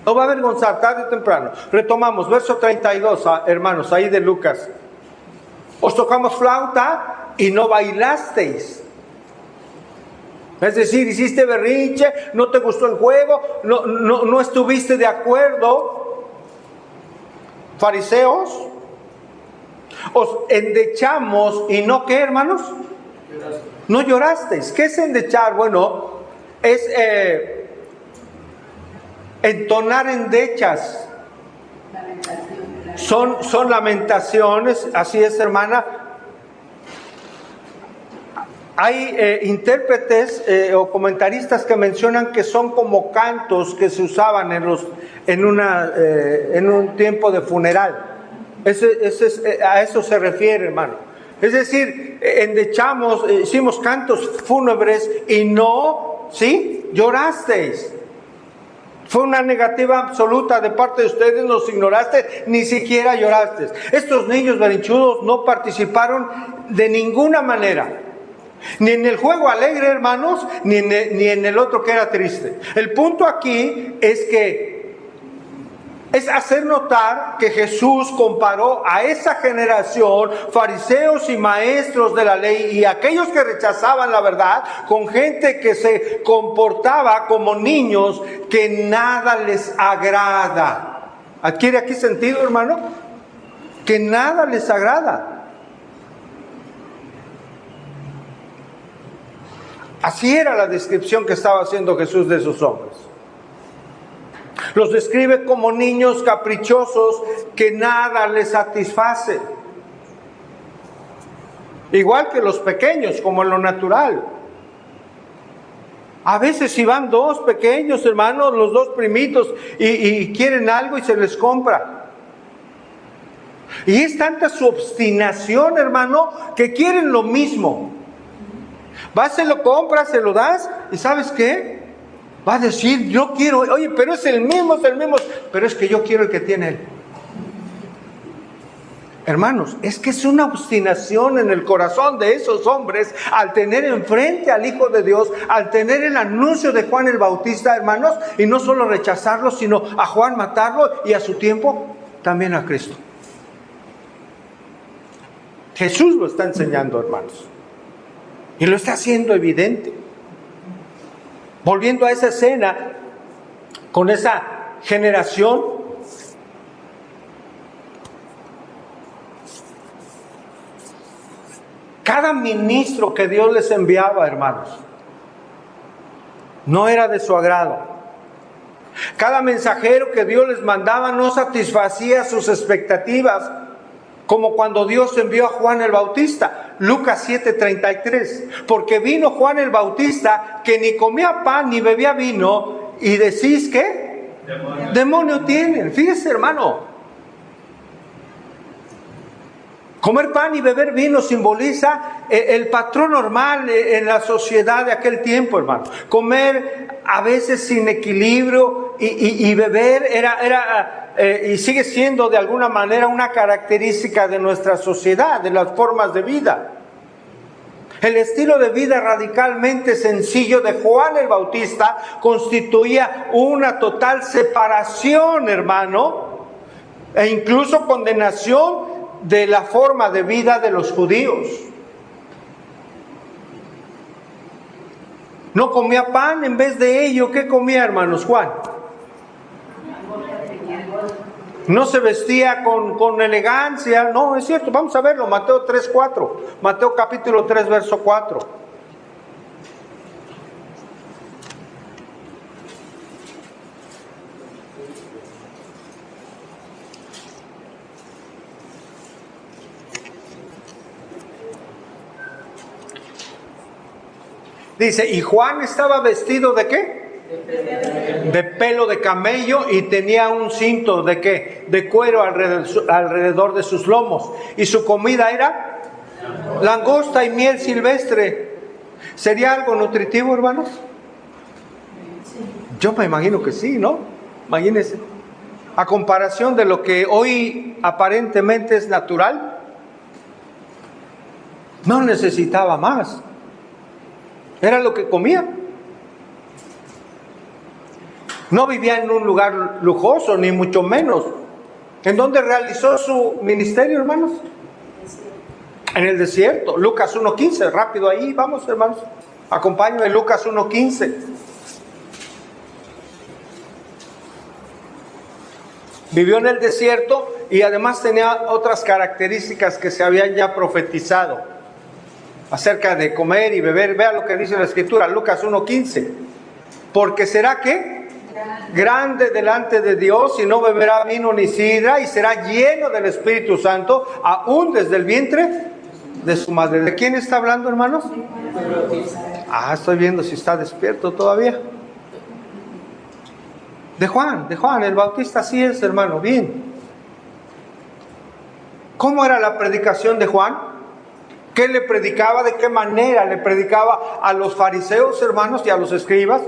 Lo va a avergonzar tarde o temprano. Retomamos, verso 32, hermanos, ahí de Lucas. Os tocamos flauta y no bailasteis. Es decir, hiciste berrinche, no te gustó el juego, no estuviste de acuerdo. Fariseos, os endechamos y no, ¿qué, hermanos? No llorasteis. ¿Qué es endechar? Bueno, es entonar endechas. Son lamentaciones, así es, hermana. Hay intérpretes o comentaristas que mencionan que son como cantos que se usaban en un tiempo de funeral. A eso se refiere, hermano. Es decir, endechamos, hicimos cantos fúnebres y no, ¿sí? Llorasteis. Fue una negativa absoluta de parte de ustedes, nos ignoraste, ni siquiera lloraste. Estos niños berrinchudos no participaron de ninguna manera. Ni en el juego alegre, hermanos, ni en el otro que era triste. El punto aquí es hacer notar que Jesús comparó a esa generación, fariseos y maestros de la ley, y aquellos que rechazaban la verdad, con gente que se comportaba como niños, que nada les agrada. ¿Adquiere aquí sentido, hermano? Que nada les agrada. Así era la descripción que estaba haciendo Jesús de esos hombres. Los describe como niños caprichosos que nada les satisface. Igual que los pequeños, como en lo natural. A veces si van dos pequeños, hermanos, los dos primitos, y quieren algo y se les compra. Y es tanta su obstinación, hermano, que quieren lo mismo. Vas, se lo compras, se lo das, y ¿sabes qué? Va a decir, yo quiero, oye, pero es el mismo, pero es que yo quiero el que tiene él. Hermanos, es que es una obstinación en el corazón de esos hombres al tener enfrente al Hijo de Dios, al tener el anuncio de Juan el Bautista, hermanos, y no solo rechazarlo, sino a Juan matarlo y a su tiempo también a Cristo. Jesús lo está enseñando, hermanos, y lo está haciendo evidente. Volviendo a esa escena, con esa generación, cada ministro que Dios les enviaba, hermanos, no era de su agrado. Cada mensajero que Dios les mandaba no satisfacía sus expectativas, como cuando Dios envió a Juan el Bautista. Lucas 7:33. Porque vino Juan el Bautista, que ni comía pan ni bebía vino, y decís ¿qué? Demonio tienen. Fíjese, hermano. Comer pan y beber vino simboliza el patrón normal en la sociedad de aquel tiempo, hermano. Comer a veces sin equilibrio y beber era y sigue siendo de alguna manera una característica de nuestra sociedad, de las formas de vida. El estilo de vida radicalmente sencillo de Juan el Bautista constituía una total separación, hermano, e incluso condenación de la forma de vida de los judíos. No comía pan, en vez de ello, ¿qué comía, hermanos? Juan. No se vestía con elegancia, no, es cierto, vamos a verlo, Mateo 3:4, Mateo capítulo 3, verso 4. Dice, y Juan estaba vestido ¿de qué? De pelo de camello, y tenía un cinto ¿de qué? De cuero alrededor de sus lomos. Y su comida era langosta y miel silvestre. ¿Sería algo nutritivo, hermanos? Yo me imagino que sí, ¿no? Imagínense. a comparación de lo que hoy aparentemente es natural, no necesitaba más. Era lo que comía. No vivía en un lugar lujoso, ni mucho menos. ¿En dónde realizó su ministerio, hermanos? En el desierto. Lucas 1:15, rápido ahí, vamos, hermanos. Acompáñenme, Lucas 1:15. Vivió en el desierto y además tenía otras características que se habían ya profetizado acerca de comer y beber. Vea lo que dice la Escritura, Lucas 1:15. Porque será que grande delante de Dios y no beberá vino ni sidra y será lleno del Espíritu Santo aún desde el vientre de su madre. ¿De quién está hablando, hermanos? Estoy viendo si está despierto todavía. De Juan el Bautista, así es, hermano, bien. ¿Cómo era la predicación de Juan? ¿Qué le predicaba? ¿De qué manera le predicaba a los fariseos, hermanos, y a los escribas?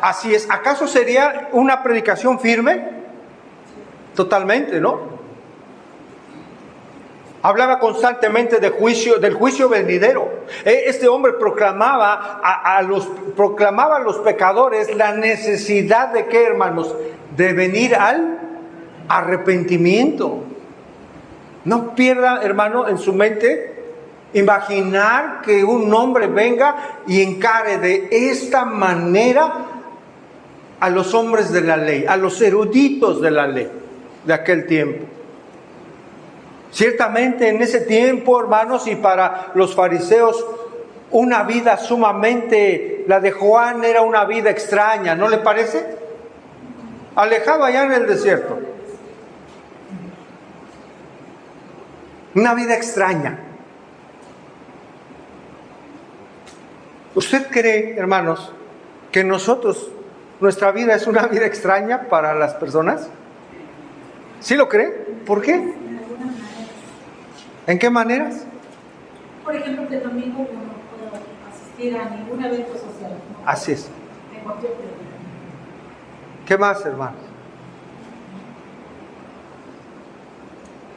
Así es. ¿Acaso sería una predicación firme? Totalmente, ¿no? Hablaba constantemente del juicio venidero. Este hombre proclamaba a los pecadores la necesidad de ¿qué, hermanos? De venir al arrepentimiento. No pierda, hermano, en su mente imaginar que un hombre venga y encare de esta manera a los hombres de la ley, a los eruditos de la ley de aquel tiempo. Ciertamente en ese tiempo, hermanos, y para los fariseos, una vida sumamente, la de Juan era una vida extraña, ¿no le parece? Alejado allá en el desierto. Una vida extraña. ¿Usted cree, hermanos, que nuestra vida es una vida extraña para las personas? ¿Sí lo cree? ¿Por qué? ¿En qué maneras? Por ejemplo, que el domingo yo no puedo asistir a ningún evento social. ¿No? Así es. En cualquier periodo. ¿Qué más, hermanos?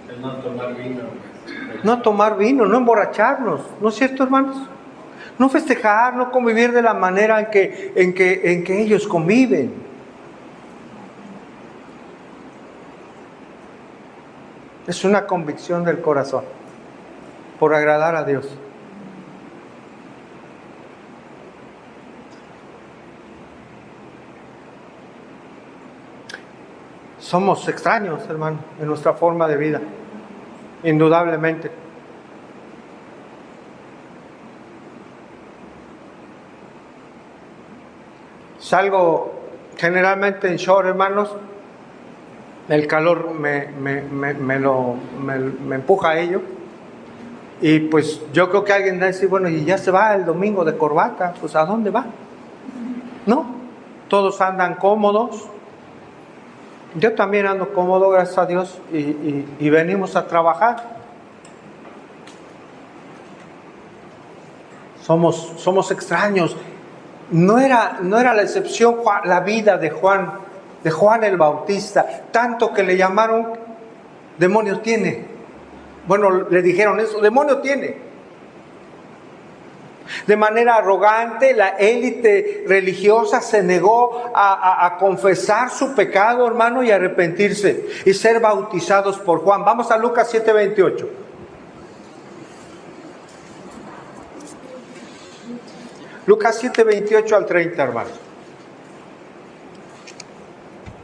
El no tomar vino. No tomar vino, no emborracharnos, ¿no es cierto, hermanos? No festejar, no convivir de la manera en que ellos conviven. Es una convicción del corazón por agradar a Dios. Somos extraños, hermano, en nuestra forma de vida, indudablemente. Salgo generalmente en short, hermanos. El calor me empuja a ello. Y pues yo creo que alguien va a decir, bueno, y ya se va el domingo de corbata, pues ¿a dónde va? No, todos andan cómodos. Yo también ando cómodo, gracias a Dios, y venimos a trabajar. Somos extraños. No era la excepción la vida de Juan el Bautista, tanto que le llamaron demonio tiene. Bueno, le dijeron eso, demonio tiene. De manera arrogante, la élite religiosa se negó a confesar su pecado, hermano, y arrepentirse y ser bautizados por Juan. Vamos a Lucas 7:28. Lucas 7:28 al 30, hermano.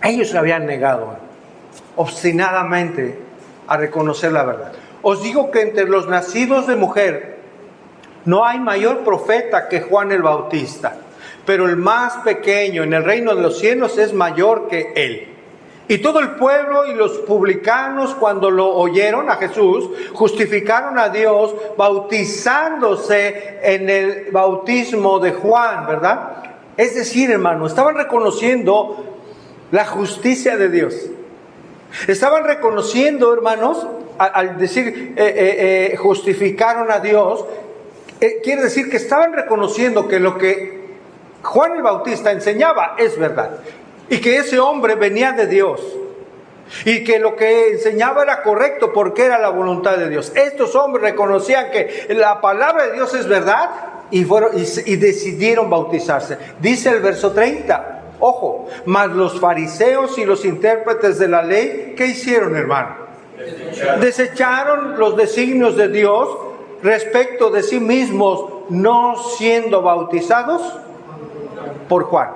Ellos se habían negado obstinadamente a reconocer la verdad. Os digo que entre los nacidos de mujer no hay mayor profeta que Juan el Bautista, pero el más pequeño en el reino de los cielos es mayor que él. Y todo el pueblo y los publicanos, cuando lo oyeron a Jesús, justificaron a Dios bautizándose en el bautismo de Juan, ¿verdad? Es decir, hermano, estaban reconociendo la justicia de Dios. Estaban reconociendo, hermanos, al decir justificaron a Dios, quiere decir que estaban reconociendo que lo que Juan el Bautista enseñaba es verdad, y que ese hombre venía de Dios, y que lo que enseñaba era correcto porque era la voluntad de Dios. Estos hombres reconocían que la palabra de Dios es verdad y decidieron bautizarse. Dice el verso 30, ojo, mas los fariseos y los intérpretes de la ley, ¿qué hicieron, hermano? Desecharon los designios de Dios respecto de sí mismos, no siendo bautizados por Juan.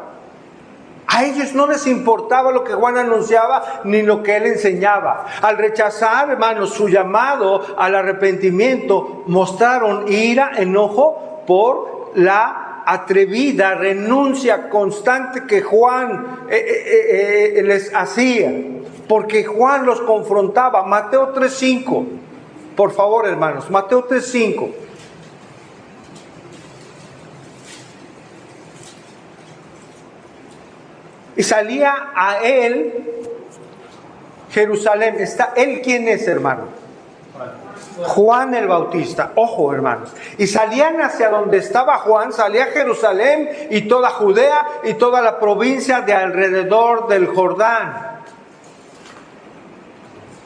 A ellos no les importaba lo que Juan anunciaba ni lo que él enseñaba. Al rechazar, hermanos, su llamado al arrepentimiento, mostraron ira, enojo por la atrevida renuncia constante que Juan les hacía. Porque Juan los confrontaba. Mateo 3:5. Por favor, hermanos, Mateo 3:5. Y salía a él Jerusalén. ¿Él quién es, hermano? Juan el Bautista. Ojo, hermanos. Y salían hacia donde estaba Juan, salía Jerusalén y toda Judea y toda la provincia de alrededor del Jordán.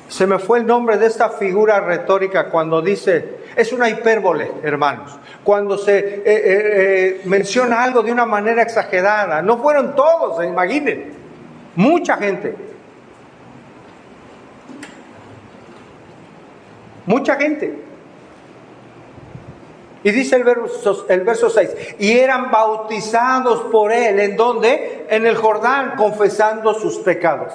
Se me fue el nombre de esta figura retórica cuando dice, es una hipérbole, hermanos, cuando se menciona algo de una manera exagerada. No fueron todos, imaginen, mucha gente. Mucha gente. Y dice el verso 6, y eran bautizados por él, ¿en dónde? En el Jordán, confesando sus pecados.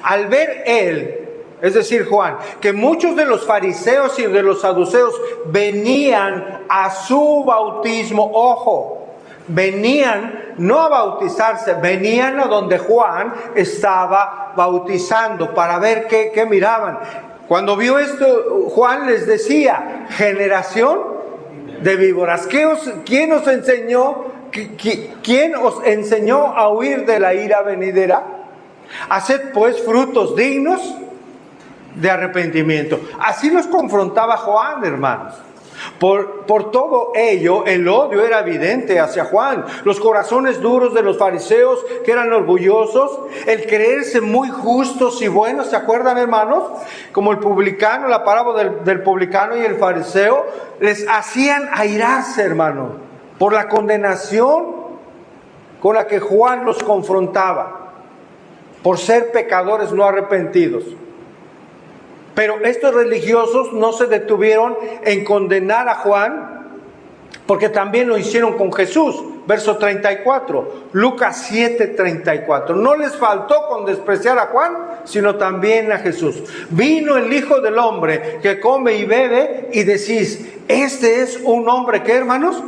Al ver él, es decir, Juan, que muchos de los fariseos y de los saduceos venían a su bautismo, ojo, venían no a bautizarse, venían a donde Juan estaba bautizando para ver qué miraban. Cuando vio esto, Juan les decía, generación de víboras. ¿Quién os enseñó a huir de la ira venidera? Haced pues frutos dignos de arrepentimiento. Así los confrontaba Juan, hermanos. Por todo ello, el odio era evidente hacia Juan. Los corazones duros de los fariseos, que eran orgullosos, el creerse muy justos y buenos, ¿se acuerdan, hermanos? Como el publicano, la parábola del publicano y el fariseo, les hacían airarse, hermano, por la condenación con la que Juan los confrontaba, por ser pecadores no arrepentidos. Pero estos religiosos no se detuvieron en condenar a Juan, porque también lo hicieron con Jesús. Verso 34, Lucas 7:34. No les faltó con despreciar a Juan, sino también a Jesús. Vino el Hijo del Hombre que come y bebe, y decís, este es un hombre, ¿qué, hermanos?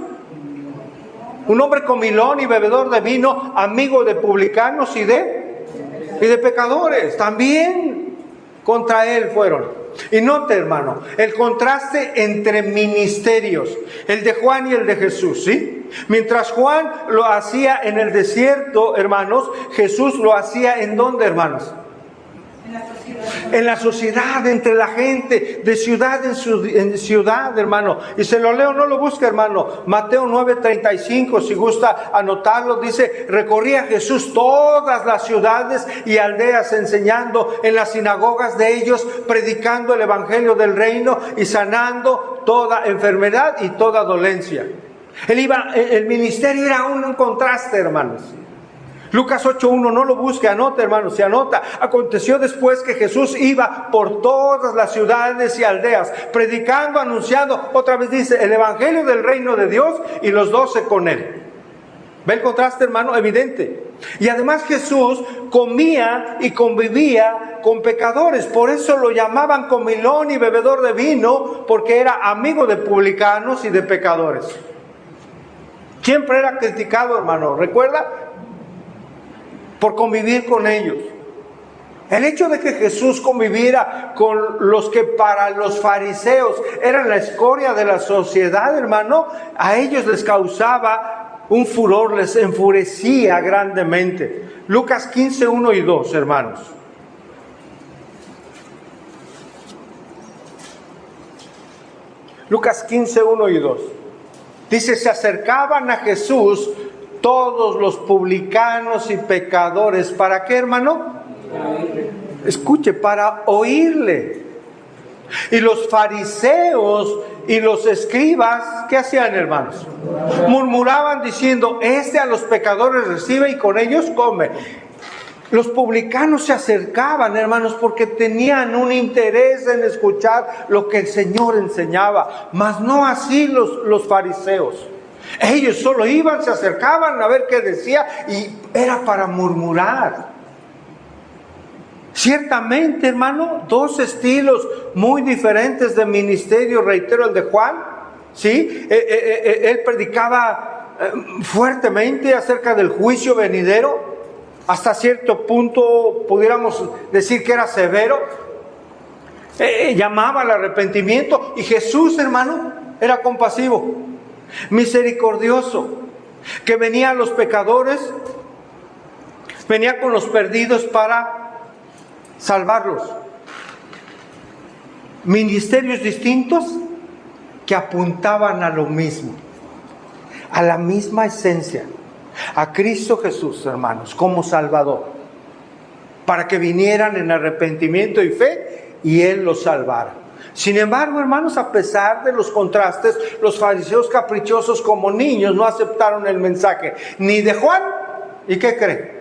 Un hombre comilón y bebedor de vino, amigo de publicanos y de pecadores. También contra él fueron. Y note, hermano, el contraste entre ministerios, el de Juan y el de Jesús, ¿sí? Mientras Juan lo hacía en el desierto, hermanos, Jesús lo hacía ¿en dónde, hermanos? En la sociedad, entre la gente, de ciudad en ciudad, hermano. Y se lo leo, no lo busque, hermano. Mateo 9:35, si gusta anotarlo, dice, recorría Jesús todas las ciudades y aldeas, enseñando en las sinagogas de ellos, predicando el evangelio del reino y sanando toda enfermedad y toda dolencia. El ministerio era un contraste, hermanos. Lucas 8:1, no lo busque, anote, hermanos, se anota. Aconteció después que Jesús iba por todas las ciudades y aldeas, predicando, anunciando, otra vez dice, el evangelio del reino de Dios y los 12 con él. ¿Ve el contraste, hermano? Evidente. Y además Jesús comía y convivía con pecadores, por eso lo llamaban comilón y bebedor de vino, porque era amigo de publicanos y de pecadores. Siempre era criticado, hermano, ¿recuerda? Por convivir con ellos. El hecho de que Jesús conviviera con los que para los fariseos eran la escoria de la sociedad, hermano, a ellos les causaba un furor, les enfurecía grandemente. Lucas 15:1 y 2, hermanos. Lucas 15:1 y 2. Dice, se acercaban a Jesús todos los publicanos y pecadores. ¿Para qué, hermano? Escuche, para oírle. Y los fariseos y los escribas, ¿qué hacían, hermanos? Murmuraban diciendo, a los pecadores recibe y con ellos come. Los publicanos se acercaban, hermanos, porque tenían un interés en escuchar lo que el Señor enseñaba, mas no así los fariseos. Ellos solo iban, se acercaban a ver qué decía y era para murmurar. Ciertamente, hermano, dos estilos muy diferentes de ministerio, reitero, el de Juan, ¿sí? Él predicaba fuertemente acerca del juicio venidero, hasta cierto punto pudiéramos decir que era severo, llamaba al arrepentimiento, y Jesús, hermano, era compasivo, misericordioso, que venía a los pecadores, venía con los perdidos para salvarlos. Ministerios distintos que apuntaban a lo mismo, a la misma esencia, a Cristo Jesús, hermanos, como Salvador, para que vinieran en arrepentimiento y fe y Él los salvara. Sin embargo, hermanos, a pesar de los contrastes, los fariseos caprichosos como niños no aceptaron el mensaje ni de Juan, ¿y qué creen?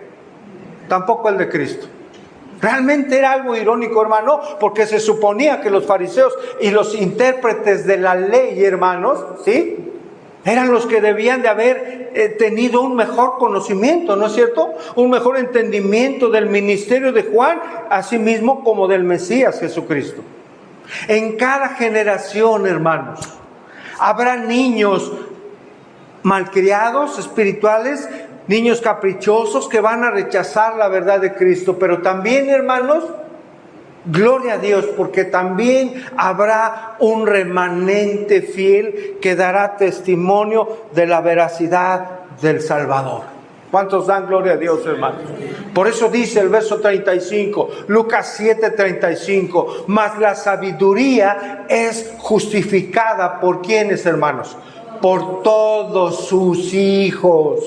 Tampoco el de Cristo. Realmente era algo irónico, hermano, porque se suponía que los fariseos y los intérpretes de la ley, hermanos, ¿sí?, eran los que debían de haber tenido un mejor conocimiento, ¿no es cierto? Un mejor entendimiento del ministerio de Juan, así mismo como del Mesías Jesucristo. En cada generación, hermanos, habrá niños malcriados espirituales, niños caprichosos que van a rechazar la verdad de Cristo, pero también, hermanos, gloria a Dios, porque también habrá un remanente fiel que dará testimonio de la veracidad del Salvador. ¿Cuántos dan gloria a Dios, hermanos? Por eso dice el verso 35, Lucas 7:35, mas la sabiduría es justificada ¿por quiénes, hermanos? Por todos sus hijos.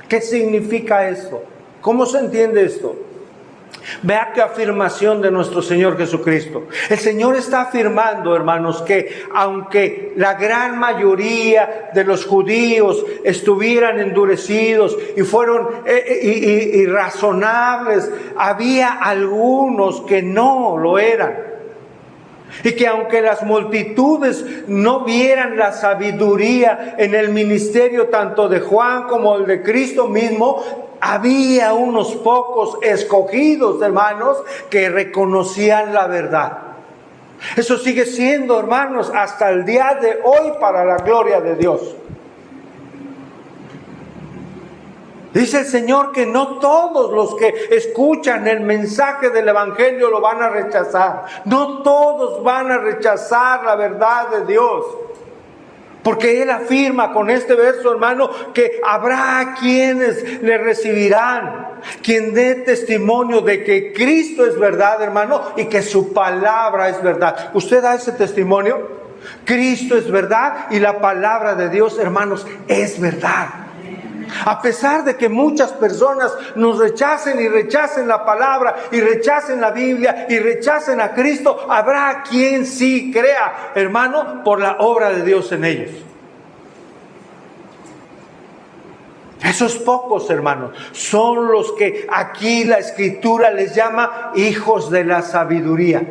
¿Qué significa esto? ¿Cómo se entiende esto? Vea qué afirmación de nuestro Señor Jesucristo. El Señor está afirmando, hermanos, que aunque la gran mayoría de los judíos estuvieran endurecidos y fueron irrazonables, había algunos que no lo eran. Y que aunque las multitudes no vieran la sabiduría en el ministerio tanto de Juan como el de Cristo mismo, había unos pocos escogidos, hermanos, que reconocían la verdad. Eso sigue siendo, hermanos, hasta el día de hoy para la gloria de Dios. Dice el Señor que no todos los que escuchan el mensaje del Evangelio lo van a rechazar. No todos van a rechazar la verdad de Dios. Porque Él afirma con este verso, hermano, que habrá quienes le recibirán, quien dé testimonio de que Cristo es verdad, hermano, y que su palabra es verdad. ¿Usted da ese testimonio? Cristo es verdad y la palabra de Dios, hermanos, es verdad. A pesar de que muchas personas nos rechacen y rechacen la palabra y rechacen la Biblia y rechacen a Cristo, habrá quien sí crea, hermano, por la obra de Dios en ellos. Esos pocos, hermanos, son los que aquí la Escritura les llama hijos de la sabiduría.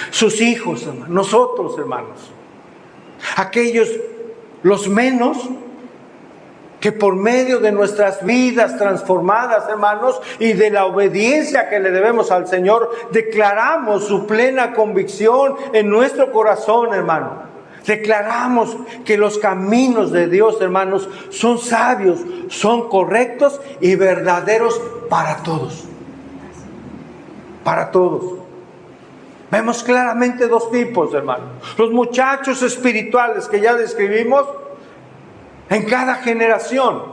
Sus hijos, hermanos, nosotros, hermanos, aquellos, los menos, que por medio de nuestras vidas transformadas, hermanos, y de la obediencia que le debemos al Señor, declaramos su plena convicción en nuestro corazón, hermano. Declaramos que los caminos de Dios, hermanos, son sabios, son correctos y verdaderos para todos. Para todos. Vemos claramente dos tipos, hermanos. Los muchachos espirituales que ya describimos, en cada generación,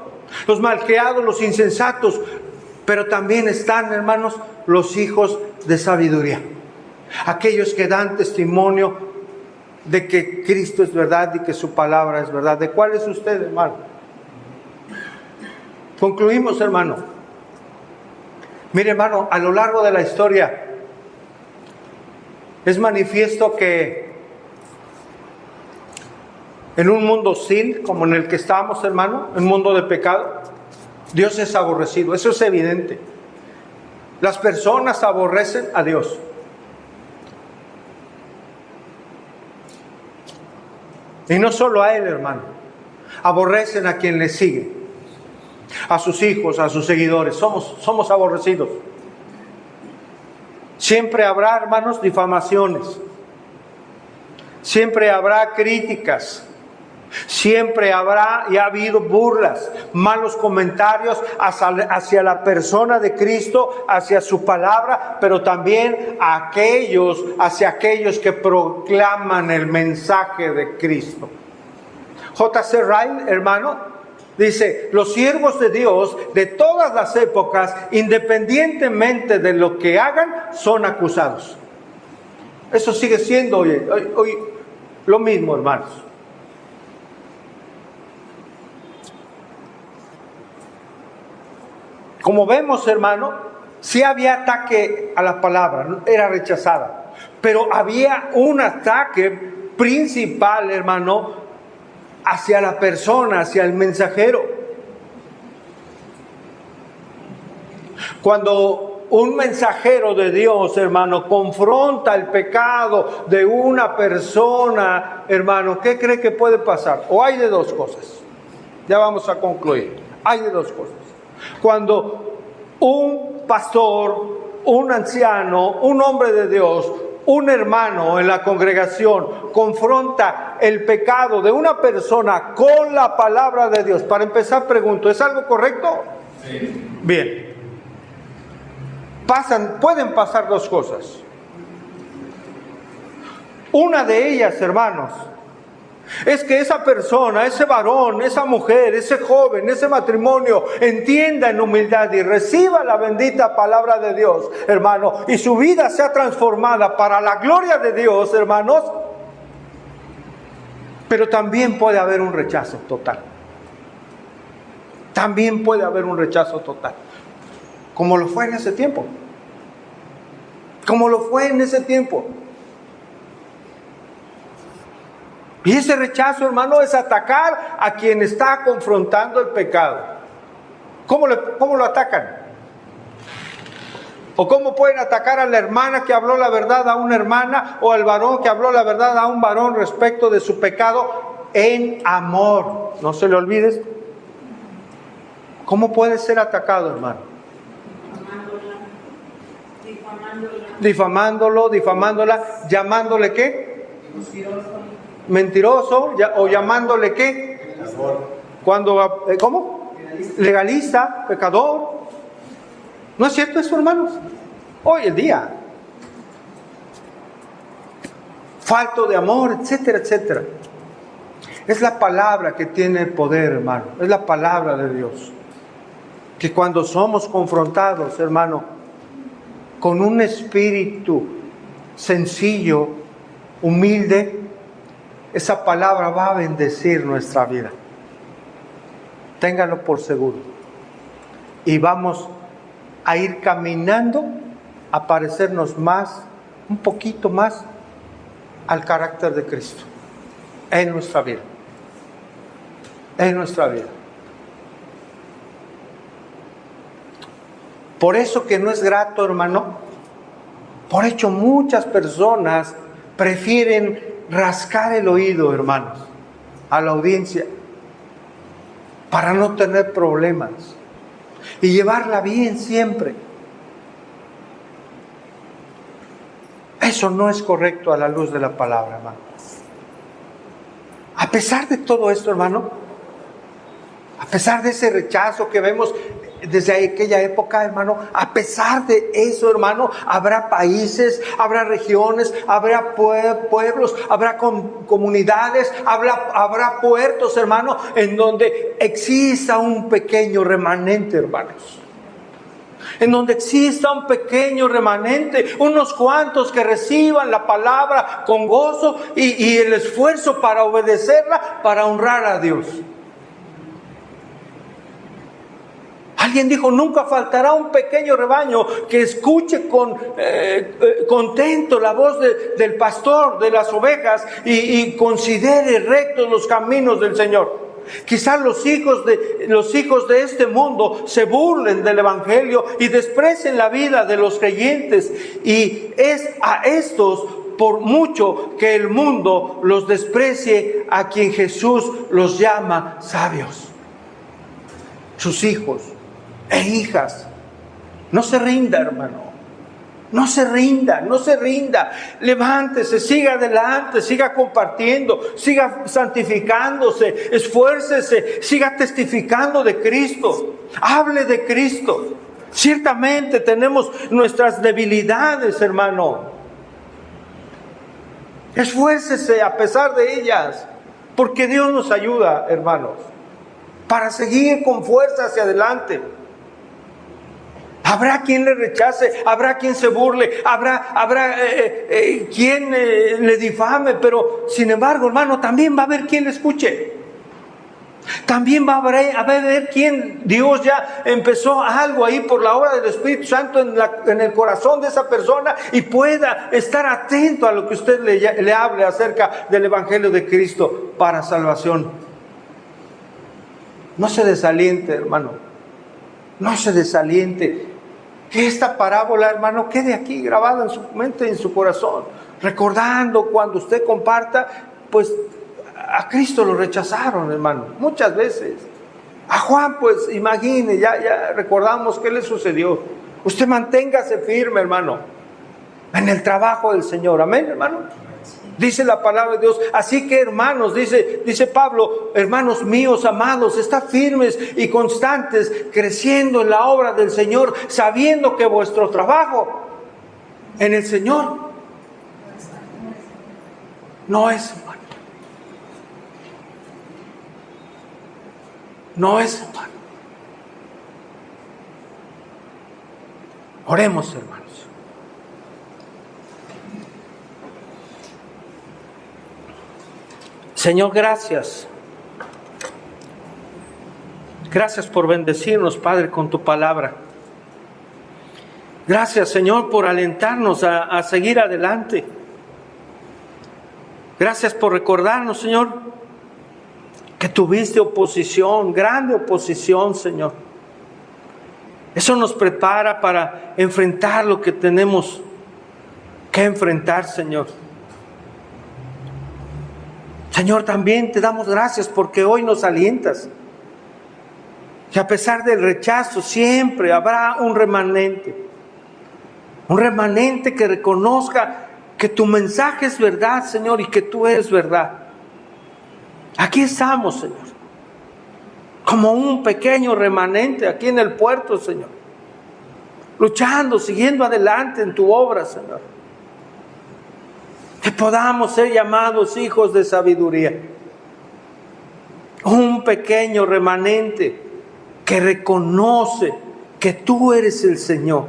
los malcriados, los insensatos, pero también están, hermanos, los hijos de sabiduría. Aquellos que dan testimonio de que Cristo es verdad y que su palabra es verdad. ¿De cuál es usted, hermano? Concluimos, hermano. Mire, hermano, a lo largo de la historia es manifiesto que en un mundo sin, como en el que estamos, hermano, en un mundo de pecado, Dios es aborrecido. Eso es evidente. Las personas aborrecen a Dios. Y no solo a Él, hermano. Aborrecen a quien le sigue, a sus hijos, a sus seguidores. Somos aborrecidos. Siempre habrá, hermanos, difamaciones. Siempre habrá críticas. Siempre habrá y ha habido burlas, malos comentarios hacia la persona de Cristo, hacia su palabra, pero también hacia aquellos que proclaman el mensaje de Cristo. J.C. Ryle, hermano, dice: los siervos de Dios de todas las épocas, independientemente de lo que hagan, son acusados. Eso sigue siendo hoy lo mismo, hermanos. Como vemos, hermano, sí había ataque a la palabra, era rechazada, pero había un ataque principal, hermano, hacia la persona, hacia el mensajero. Cuando un mensajero de Dios, hermano, confronta el pecado de una persona, hermano, ¿qué cree que puede pasar? O hay de dos cosas. Ya vamos a concluir. Hay de dos cosas. Cuando un pastor, un anciano, un hombre de Dios, un hermano en la congregación confronta el pecado de una persona con la palabra de Dios. Para empezar, pregunto, ¿es algo correcto? Sí. Bien. Pueden pasar dos cosas. Una de ellas, hermanos, es que esa persona, ese varón, esa mujer, ese joven, ese matrimonio entienda en humildad y reciba la bendita palabra de Dios, hermano, y su vida sea transformada para la gloria de Dios, hermanos. Pero también puede haber un rechazo total. También puede haber un rechazo total. Como lo fue en ese tiempo. Como lo fue en ese tiempo. Y ese rechazo, hermano, es atacar a quien está confrontando el pecado. ¿Cómo lo atacan? ¿O cómo pueden atacar a la hermana que habló la verdad a una hermana, o al varón que habló la verdad a un varón respecto de su pecado? En amor. No se le olvide. ¿Cómo puede ser atacado, hermano? Difamándola, llamándole ¿qué? Mentiroso, o llamándole ¿qué? Cuando, ¿cómo? Legalista, pecador. ¿No es cierto eso, hermanos? Hoy en día. Falto de amor, etcétera, etcétera. Es la palabra que tiene el poder, hermano. Es la palabra de Dios. Que cuando somos confrontados, hermano, con un espíritu sencillo, humilde, esa palabra va a bendecir nuestra vida. Ténganlo por seguro. Y vamos a ir caminando a parecernos más, un poquito más, al carácter de Cristo en nuestra vida. En nuestra vida. Por eso que no es grato, hermano. Por hecho, muchas personas prefieren rascar el oído, hermanos, a la audiencia, para no tener problemas y llevarla bien siempre. Eso no es correcto a la luz de la palabra, hermano. A pesar de todo esto, hermano, a pesar de ese rechazo que vemos desde aquella época, hermano, a pesar de eso, hermano, habrá países, habrá regiones, habrá pueblos, habrá comunidades, habrá puertos, hermano, en donde exista un pequeño remanente, hermanos. En donde exista un pequeño remanente, unos cuantos que reciban la palabra con gozo y el esfuerzo para obedecerla, para honrar a Dios. Alguien dijo, nunca faltará un pequeño rebaño que escuche contento la voz del pastor, de las ovejas, y considere rectos los caminos del Señor. Quizás los hijos de este mundo se burlen del evangelio y desprecien la vida de los creyentes, y es a estos, por mucho que el mundo los desprecie, a quien Jesús los llama sabios. Sus hijos e hijas. No se rinda, hermano. No se rinda, no se rinda. Levántese, siga adelante, siga compartiendo, siga santificándose, esfuércese, siga testificando de Cristo. Hable de Cristo. Ciertamente tenemos nuestras debilidades, hermano. Esfuércese a pesar de ellas, porque Dios nos ayuda, hermanos, para seguir con fuerza hacia adelante. Habrá quien le rechace, habrá quien se burle, habrá quien le difame, pero sin embargo, hermano, también va a haber quien le escuche. También va a haber quien Dios ya empezó algo ahí por la obra del Espíritu Santo en el corazón de esa persona, y pueda estar atento a lo que usted le hable acerca del Evangelio de Cristo para salvación. No se desaliente, hermano. No se desaliente. Que esta parábola, hermano, quede aquí grabada en su mente y en su corazón. Recordando cuando usted comparta, pues a Cristo lo rechazaron, hermano, muchas veces. A Juan, pues imagine, ya recordamos qué le sucedió. Usted manténgase firme, hermano, en el trabajo del Señor. Amén, hermano. Dice la palabra de Dios. Así que, hermanos, dice Pablo, hermanos míos amados, estad firmes y constantes, creciendo en la obra del Señor, sabiendo que vuestro trabajo en el Señor no es en vano. No es en vano. Oremos, hermanos. Señor, gracias. Gracias por bendecirnos, Padre, con tu palabra. Gracias, Señor, por alentarnos a seguir adelante. Gracias por recordarnos, Señor, que tuviste oposición, grande oposición, Señor. Eso nos prepara para enfrentar lo que tenemos que enfrentar, Señor. Señor, también te damos gracias porque hoy nos alientas. Que a pesar del rechazo siempre habrá un remanente. Un remanente que reconozca que tu mensaje es verdad, Señor, y que tú eres verdad. Aquí estamos, Señor. Como un pequeño remanente aquí en el puerto, Señor. Luchando, siguiendo adelante en tu obra, Señor. Que podamos ser llamados hijos de sabiduría. Un pequeño remanente que reconoce que tú eres el Señor.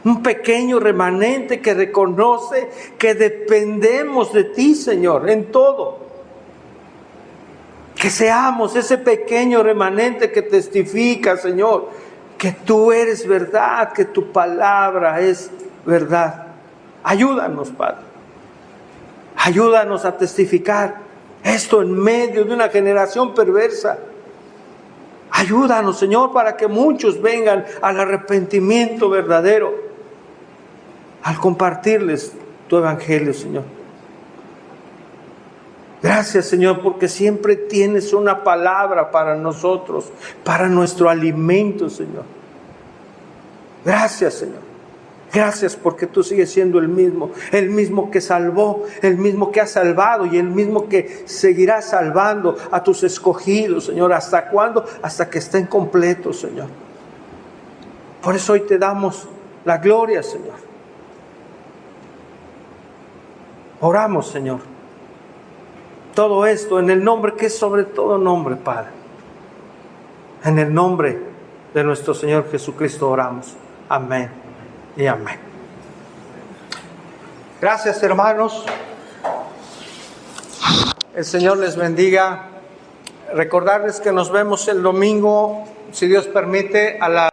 Un pequeño remanente que reconoce que dependemos de ti, Señor, en todo. Que seamos ese pequeño remanente que testifica, Señor, que tú eres verdad, que tu palabra es verdad. Ayúdanos, Padre. Ayúdanos a testificar esto en medio de una generación perversa. Ayúdanos, Señor, para que muchos vengan al arrepentimiento verdadero al compartirles tu evangelio, Señor. Gracias, Señor, porque siempre tienes una palabra para nosotros, para nuestro alimento, Señor. Gracias, Señor. Gracias porque tú sigues siendo el mismo que salvó, el mismo que ha salvado y el mismo que seguirá salvando a tus escogidos, Señor. ¿Hasta cuándo? Hasta que estén completos, Señor. Por eso hoy te damos la gloria, Señor. Oramos, Señor. Todo esto en el nombre que es sobre todo nombre, Padre. En el nombre de nuestro Señor Jesucristo oramos. Amén y amén. Gracias, hermanos. El Señor les bendiga. Recordarles que nos vemos el domingo si Dios permite, a la